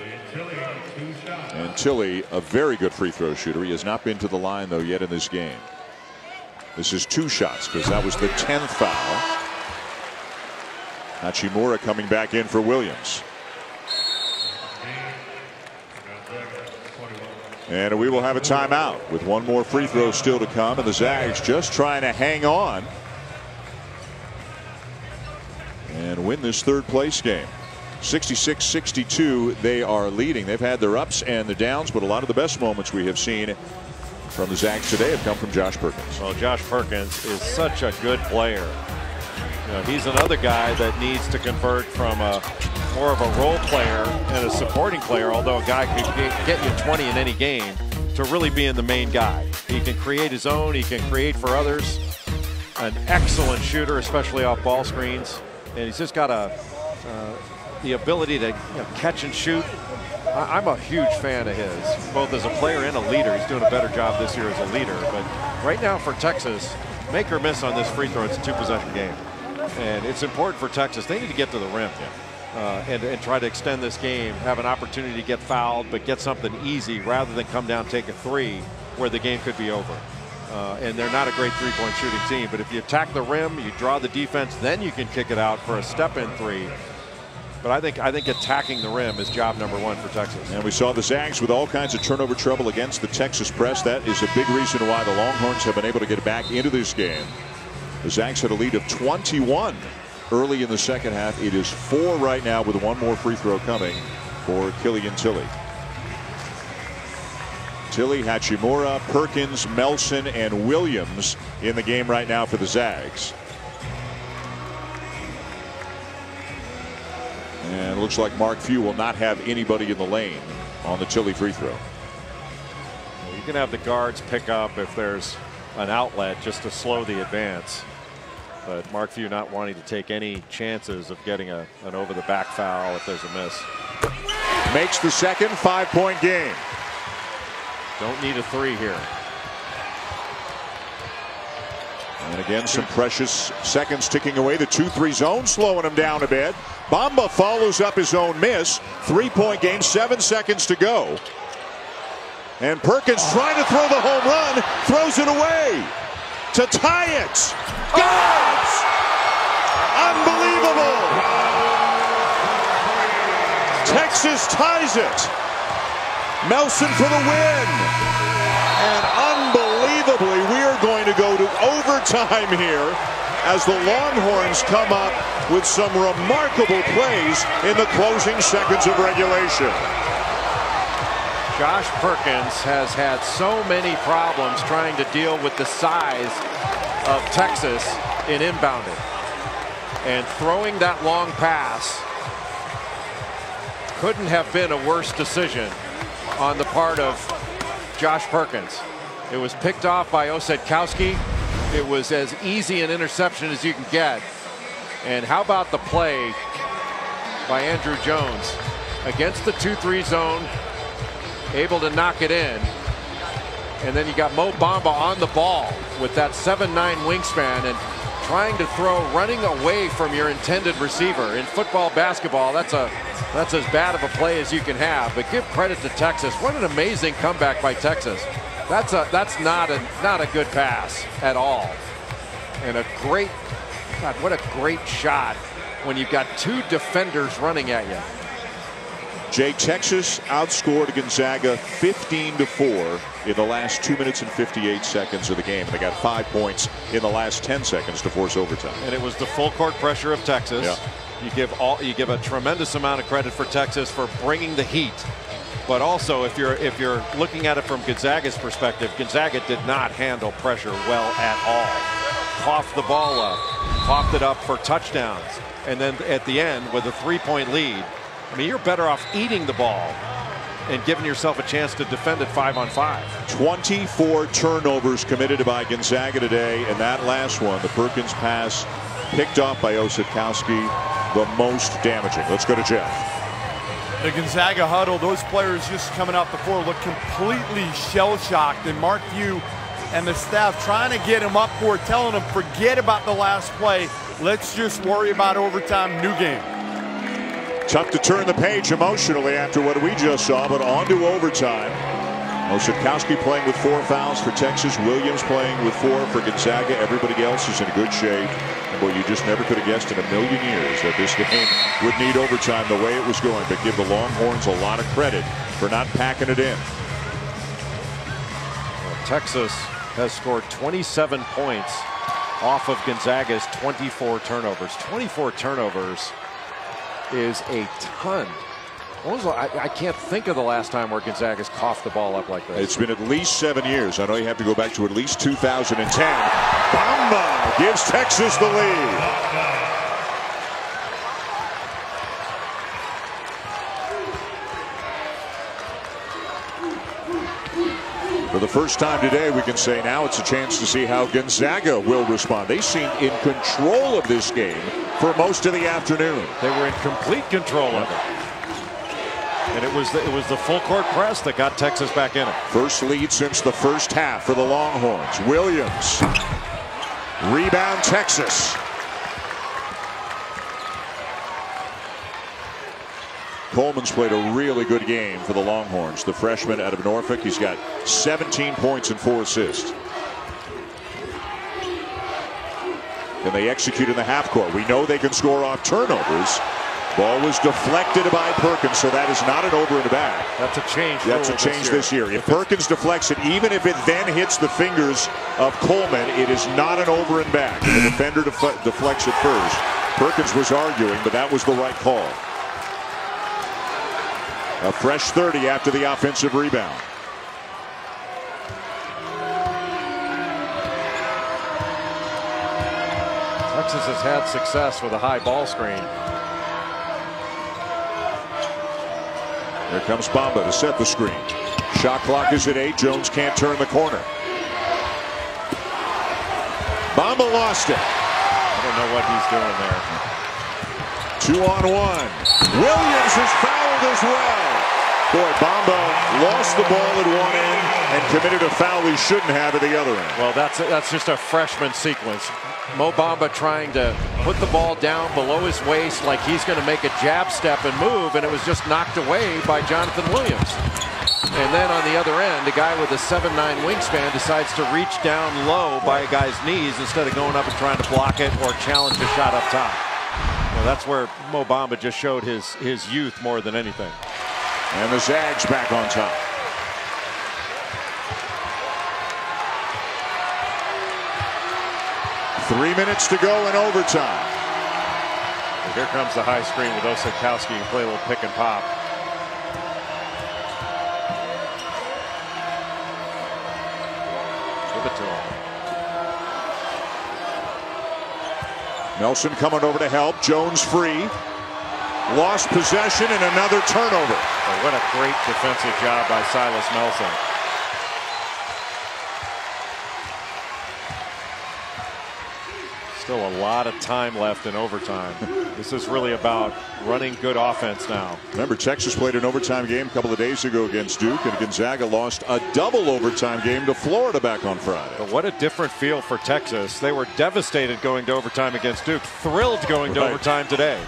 And Tilly, a very good free throw shooter. He has not been to the line, though, yet in this game. This is 2 shots because that was the 10th foul. Hachimura coming back in for Williams. And we will have a timeout with 1 more free throw still to come, and the Zags just trying to hang on and win this 3rd place game. 66-62, they are leading. They've had their ups and the downs, but a lot of the best moments we have seen from the Zags today have come from Josh Perkins. Well, Josh Perkins is such a good player. You know, he's another guy that needs to convert from more of a role player and a supporting player, although a guy could get you 20 in any game, to really being the main guy. He can create his own. He can create for others. An excellent shooter, especially off ball screens. And he's just got the ability to catch and shoot. I'm a huge fan of his, both as a player and a leader. He's doing a better job this year as a leader. But right now for Texas, make or miss on this free throw, it's a 2-possession game. And it's important for Texas. They need to get to the rim and try to extend this game, have an opportunity to get fouled, but get something easy rather than come down, take a 3 where the game could be over. And they're not a great 3-point shooting team, but if you attack the rim, you draw the defense, then you can kick it out for a step-in 3. But I think attacking the rim is job number 1 for Texas. And we saw the Zags with all kinds of turnover trouble against the Texas press. That is a big reason why the Longhorns have been able to get back into this game. The Zags had a lead of 21 early in the second half. It is 4 right now with 1 more free throw coming for Killian Tilly. Tilly, Hachimura, Perkins, Melson, and Williams in the game right now for the Zags. And it looks like Mark Few will not have anybody in the lane on the Tilly free throw. You can have the guards pick up if there's an outlet just to slow the advance. But Mark Few not wanting to take any chances of getting an over-the-back foul if there's a miss. Makes the second 5-point game. Don't need a 3 here. And again, some precious seconds ticking away. The 2-3 zone slowing him down a bit. Bamba follows up his own miss. 3-point game, 7 seconds to go. And Perkins trying to throw the home run, throws it away to tie it. Got it! Unbelievable! Texas ties it. Melson for the win. And unbelievably, we are going to go to overtime here as the Longhorns come up with some remarkable plays in the closing seconds of regulation. Josh Perkins has had so many problems trying to deal with the size of Texas in inbounding. And throwing that long pass couldn't have been a worse decision on the part of Josh Perkins. It was picked off by Osetkowski. It was as easy an interception as you can get. And how about the play by Andrew Jones against the 2-3 zone, able to knock it in. And then you got Mo Bamba on the ball with that 7'9" wingspan and trying to throw, running away from your intended receiver. In football, basketball, that's as bad of a play as you can have. But give credit to Texas. What an amazing comeback by Texas. That's not a good pass at all. And a great, God, what a great shot when you've got two defenders running at you. Jay, Texas outscored Gonzaga 15-4 in the last 2 minutes and 58 seconds of the game. And they got 5 points in the last 10 seconds to force overtime. And it was the full court pressure of Texas. Yeah. You give a tremendous amount of credit for Texas for bringing the heat. But also, if you're looking at it from Gonzaga's perspective, Gonzaga did not handle pressure well at all. Coughed the ball up, coughed it up for touchdowns, and then at the end with a 3-point lead. I mean, you're better off eating the ball and giving yourself a chance to defend it 5-on-5. 24 turnovers committed by Gonzaga today, and that last one, the Perkins pass, picked off by Osetkowski, the most damaging. Let's go to Jeff. The Gonzaga huddle, those players just coming off the floor look completely shell-shocked, and Mark Few and the staff trying to get him up for it, telling him forget about the last play, let's just worry about overtime, new game. Tough to turn the page emotionally after what we just saw, but on to overtime. Osetkowski playing with 4 fouls for Texas. Williams playing with 4 for Gonzaga. Everybody else is in good shape. And boy, you just never could have guessed in a million years that this game would need overtime the way it was going. But give the Longhorns a lot of credit for not packing it in. Well, Texas has scored 27 points off of Gonzaga's 24 turnovers. 24 turnovers is a ton. I can't think of the last time where Gonzaga's coughed the ball up like this. It's been at least 7 years. I know you have to go back to at least 2010. Bamba gives Texas the lead. For the first time today, we can say now it's a chance to see how Gonzaga will respond. They seemed in control of this game for most of the afternoon. They were in complete control of it. And it was the full court press that got Texas back in it. First lead since the first half for the Longhorns. Williams. Rebound Texas. Coleman's played a really good game for the Longhorns. The freshman out of Norfolk. He's got 17 points and 4 assists. And they execute in the half court. We know they can score off turnovers. Ball was deflected by Perkins, so that is not an over and a back. That's a change. That's a change this year. If Perkins deflects it, even if it then hits the fingers of Coleman, it is not an over and back. The defender deflects it first. Perkins was arguing, but that was the right call. A fresh 30 after the offensive rebound. Texas has had success with a high ball screen. Here comes Bamba to set the screen. Shot clock is at 8. Jones can't turn the corner. Bamba lost it. I don't know what he's doing there. 2-on-1. Williams is fouled as well. Boy, Bamba lost the ball at one end and committed a foul he shouldn't have at the other end. Well, that's just a freshman sequence. Mo Bamba trying to put the ball down below his waist like he's going to make a jab step and move, and it was just knocked away by Jonathan Williams. And then on the other end, a guy with a 7'9" wingspan decides to reach down low by a guy's knees instead of going up and trying to block it or challenge the shot up top. Well, that's where Mo Bamba just showed his youth more than anything. And the Zags back on top. Three minutes to go in overtime. And here comes the high screen with Osadkowski. You play a little pick and pop. Give it to him. Nelson coming over to help. Jones free. Lost possession and another turnover. Oh, what a great defensive job by Silas Melson. Still a lot of time left in overtime. This is really about running good offense now. Remember, Texas played an overtime game a couple of days ago against Duke, and Gonzaga lost a double overtime game to Florida back on Friday. But what a different feel for Texas. They were devastated going to overtime against Duke, thrilled going to overtime today.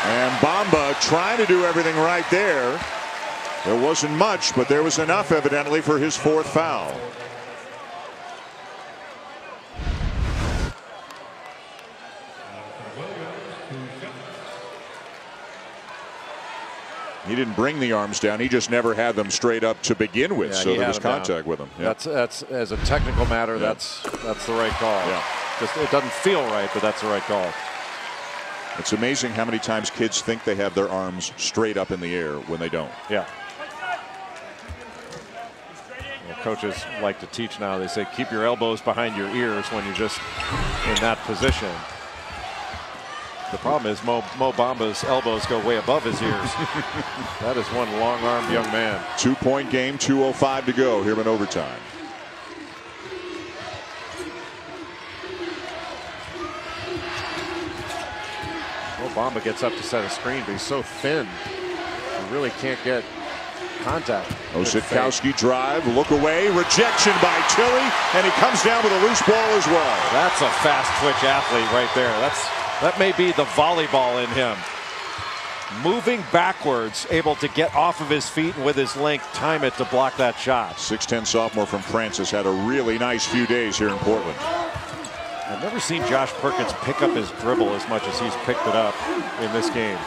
And Bamba trying to do everything right there. There wasn't much, but there was enough evidently for his fourth foul. He didn't bring the arms down. He just never had them straight up to begin with, so there was contact with them. Yeah. That's as a technical matter. Yeah. That's the right call. Yeah. Just, it doesn't feel right, but that's the right call. It's amazing how many times kids think they have their arms straight up in the air when they don't. Yeah. Well, coaches like to teach now. They say keep your elbows behind your ears when you're just in that position. The problem is Mo Bamba's elbows go way above his ears. That is one long-armed young man. 2-point game, 2:05 to go here in overtime. Mo Bamba gets up to set a screen, but he's so thin, he really can't get contact. Osadkowski drive, look away, rejection by Tilly, and he comes down with a loose ball as well. That's a fast twitch athlete right there. That may be the volleyball in him. Moving backwards, able to get off of his feet and with his length time it to block that shot. 6'10" sophomore from France has had a really nice few days here in Portland. I've never seen Josh Perkins pick up his dribble as much as he's picked it up in this game.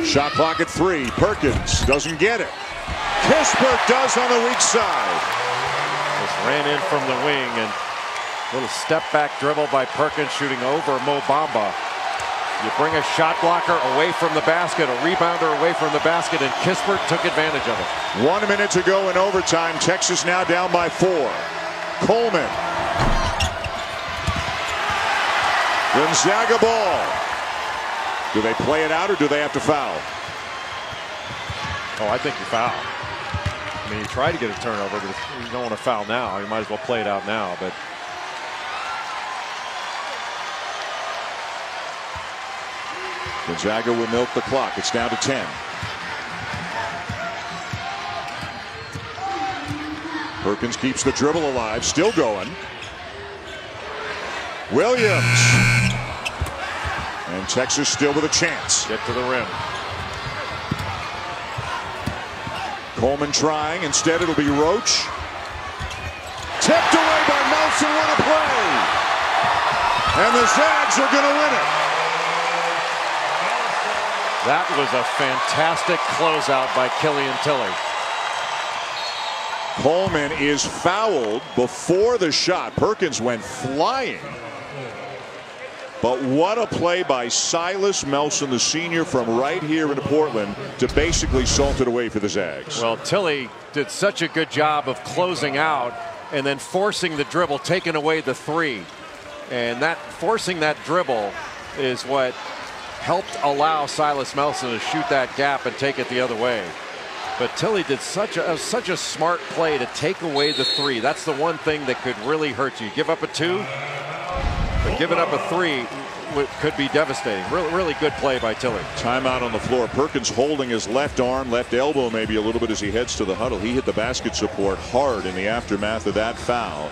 Shot clock at 3. Perkins doesn't get it. Kispert does on the weak side. Just ran in from the wing and little step back dribble by Perkins shooting over Mo Bamba. You bring a shot blocker away from the basket, a rebounder away from the basket, and Kispert took advantage of it. 1 minute to go in overtime. Texas now down by 4. Coleman. Gonzaga ball. Do they play it out or do they have to foul? Oh, I think you foul. I mean, you try to get a turnover, but you don't want to foul now. You might as well play it out now. But Gonzaga will milk the clock. It's down to 10. Perkins keeps the dribble alive, still going. Williams. And Texas still with a chance. Get to the rim. Coleman trying. Instead, it'll be Roach. Tipped away by Nelson. What a play. And the Zags are going to win it. That was a fantastic closeout by Killian Tilly. Coleman is fouled before the shot. Perkins went flying. But what a play by Silas Melson, the senior from right here in Portland, to basically salt it away for the Zags. Well, Tilly did such a good job of closing out and then forcing the dribble, taking away the three. And that forcing that dribble is what helped allow Silas Melson to shoot that gap and take it the other way. But Tilly did such a smart play to take away the three. That's the one thing that could really hurt you. Give up a 2, but giving up a 3, could be devastating. Really good play by Tilley. Timeout on the floor. Perkins holding his left arm, left elbow maybe a little bit as he heads to the huddle. He hit the basket support hard in the aftermath of that foul.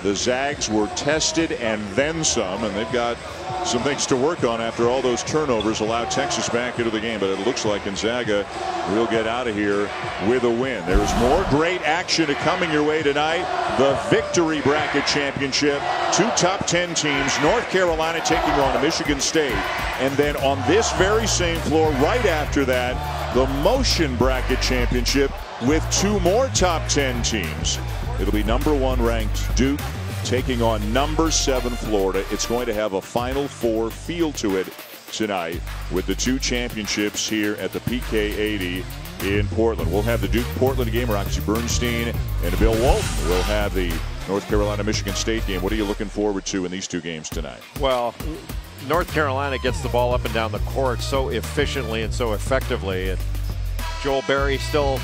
The Zags were tested and then some, and they've got some things to work on after all those turnovers allowed Texas back into the game. But it looks like Gonzaga will get out of here with a win. There's more great action coming your way tonight. The Victory Bracket Championship. 2 top 10 teams. North Carolina taking on Michigan State. And then on this very same floor right after that, the Motion Bracket Championship with 2 more top 10 teams. It'll be #1 ranked Duke taking on #7 Florida. It's going to have a Final Four feel to it tonight with the 2 championships here at the PK80 in Portland. We'll have the Duke-Portland game. Roxy Bernstein and Bill Walton will have the North Carolina-Michigan State game. What are you looking forward to in these 2 games tonight? Well, North Carolina gets the ball up and down the court so efficiently and so effectively. And Joel Berry still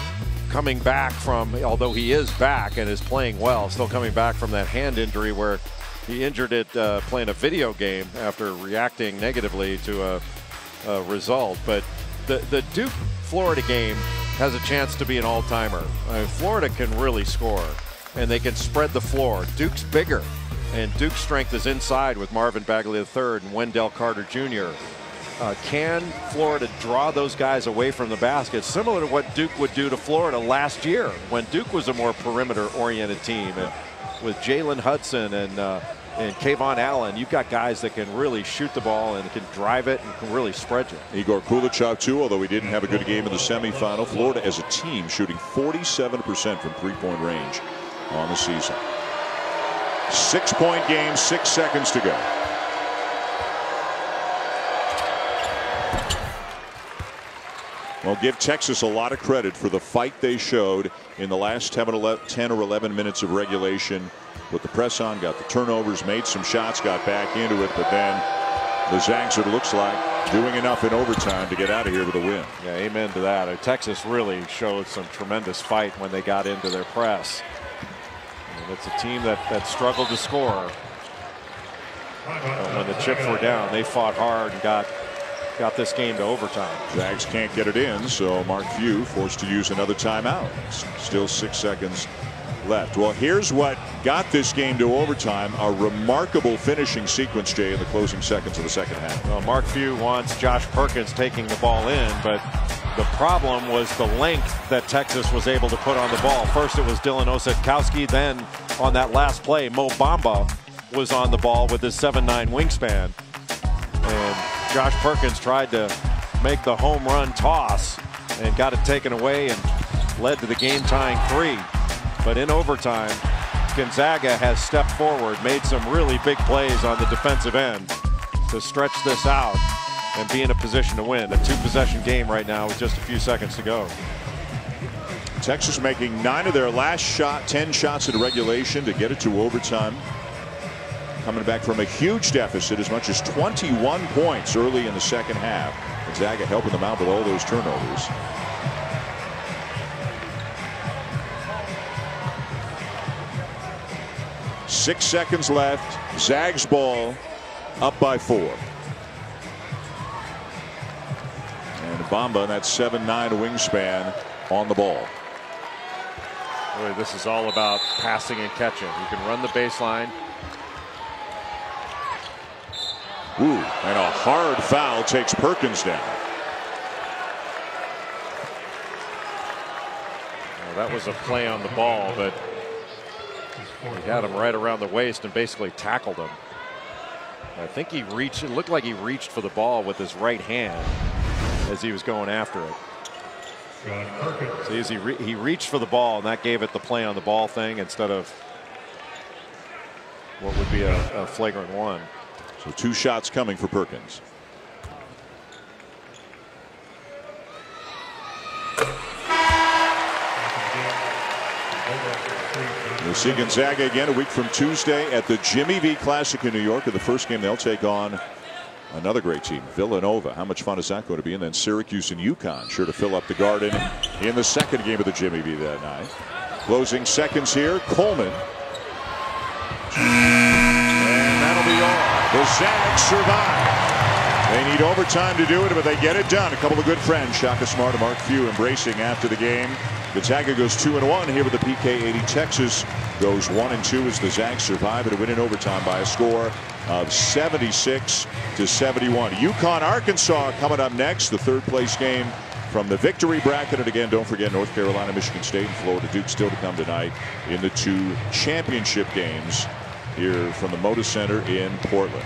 coming back from, although he is back and is playing well, still coming back from that hand injury where he injured it playing a video game after reacting negatively to a result. But the Duke-Florida game has a chance to be an all-timer. Florida can really score, and they can spread the floor. Duke's bigger, and Duke's strength is inside with Marvin Bagley III and Wendell Carter Jr. Can Florida draw those guys away from the basket, similar to what Duke would do to Florida last year when Duke was a more perimeter-oriented team, and with Jalen Hudson and Kayvon Allen, you've got guys that can really shoot the ball and can drive it and can really spread you. Igor Kulichov too, although he didn't have a good game in the semifinal. Florida as a team shooting 47% from three-point range on the season. 6-point game, 6 seconds to go. Well, give Texas a lot of credit for the fight they showed in the last 10 or 11 minutes of regulation. Put the press on, got the turnovers, made some shots, got back into it, but then the Zags, it looks like, doing enough in overtime to get out of here with a win. Yeah, amen to that. Texas really showed some tremendous fight when they got into their press. And it's a team that struggled to score. When the chips were down, they fought hard and got this game to overtime. Zags can't get it in, so Mark Few forced to use another timeout. Still 6 seconds left. Well, here's what got this game to overtime. A remarkable finishing sequence, Jay, in the closing seconds of the second half. Well, Mark Few wants Josh Perkins taking the ball in, but the problem was the length that Texas was able to put on the ball. First it was Dylan Osetkowski, then on that last play, Mo Bamba was on the ball with his 7'9" wingspan. And Josh Perkins tried to make the home run toss and got it taken away and led to the game-tying 3. But in overtime, Gonzaga has stepped forward, made some really big plays on the defensive end to stretch this out and be in a position to win. A 2-possession game right now with just a few seconds to go. Texas making 9 of their last 10 shots in regulation to get it to overtime. Coming back from a huge deficit, as much as 21 points early in the second half. Gonzaga helping them out with all those turnovers. Six seconds left. Zags ball, up by 4. And Bamba, that 7'9" wingspan, on the ball. Boy, this is all about passing and catching. You can run the baseline. Ooh, and a hard foul takes Perkins down. Well, that was a play on the ball, but he had him right around the waist and basically tackled him. I think he reached, it looked like he reached for the ball with his right hand as he was going after it. So as he reached for the ball, and that gave it the play on the ball thing instead of what would be a flagrant 1. So 2 shots coming for Perkins. We'll see Gonzaga again a week from Tuesday at the Jimmy V Classic in New York. In the first game, they'll take on another great team, Villanova. How much fun is that going to be? And then Syracuse and UConn, sure to fill up the Garden in the second game of the Jimmy V that night. Closing seconds here, Coleman. And that'll be all. The Zags survive. They need overtime to do it, but they get it done. A couple of good friends, Shaka Smart and Mark Few, embracing after the game. Gonzaga goes 2-1 here with the PK80. Texas goes 1-2 as the Zags survive and win in overtime by a score of 76-71. UConn, Arkansas coming up next, the third place game from the victory bracket. And again, don't forget North Carolina, Michigan State, and Florida Duke still to come tonight in the 2 championship games here from the Moda Center in Portland.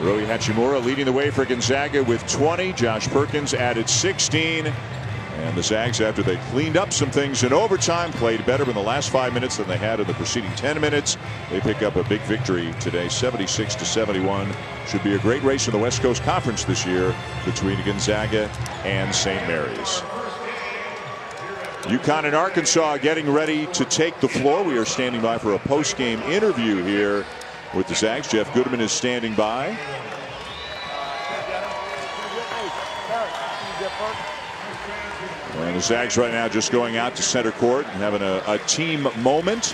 Rui Hachimura leading the way for Gonzaga with 20. Josh Perkins added 16. And the Zags, after they cleaned up some things in overtime, played better in the last 5 minutes than they had in the preceding 10 minutes. They pick up a big victory today, 76-71. Should be a great race in the West Coast Conference this year between Gonzaga and St. Mary's. UConn and Arkansas getting ready to take the floor. We are standing by for a post-game interview here with the Zags. Jeff Goodman is standing by. And the Zags right now just going out to center court and having a team moment.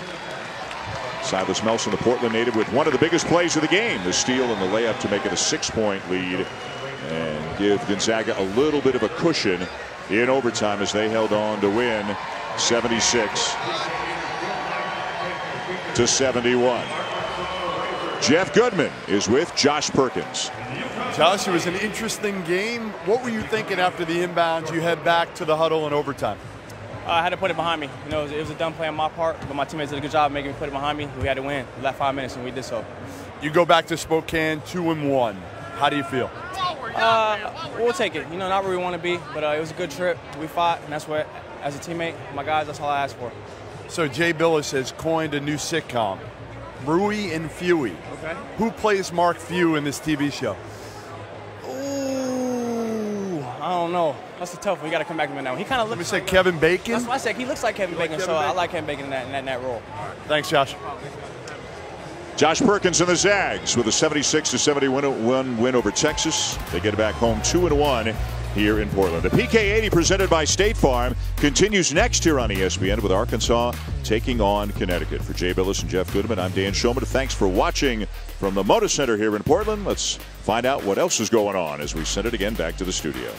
Silas Melson, the Portland native, with one of the biggest plays of the game, the steal and the layup to make it a 6-point lead and give Gonzaga a little bit of a cushion in overtime as they held on to win 76-71. Jeff Goodman is with Josh Perkins. Josh, it was an interesting game. What were you thinking after the inbounds? You head back to the huddle in overtime. I had to put it behind me. You know, it was a dumb play on my part, but my teammates did a good job making me put it behind me. We had to win. We left 5 minutes, and we did so. You go back to Spokane 2-1. How do you feel? We'll take it. You know, not where we want to be, but it was a good trip. We fought, and that's what, as a teammate, my guys, that's all I asked for. So Jay Billis has coined a new sitcom, Rui and Fewy. Okay. Who plays Mark Few in this TV show? Ooh, I don't know. That's a tough one. We got to come back to him now. He kind of looks. Let me say Kevin Bacon. That's what I said. He looks like Kevin Bacon, so I like Kevin Bacon in that role. Thanks, Josh. Josh Perkins and the Zags with a 76-71 win over Texas. They get it back home 2-1 here in Portland. The PK80 presented by State Farm continues next here on ESPN with Arkansas taking on Connecticut. For Jay Billis and Jeff Goodman, I'm Dan Shulman. Thanks for watching from the Moda Center here in Portland. Let's find out what else is going on as we send it again back to the studio.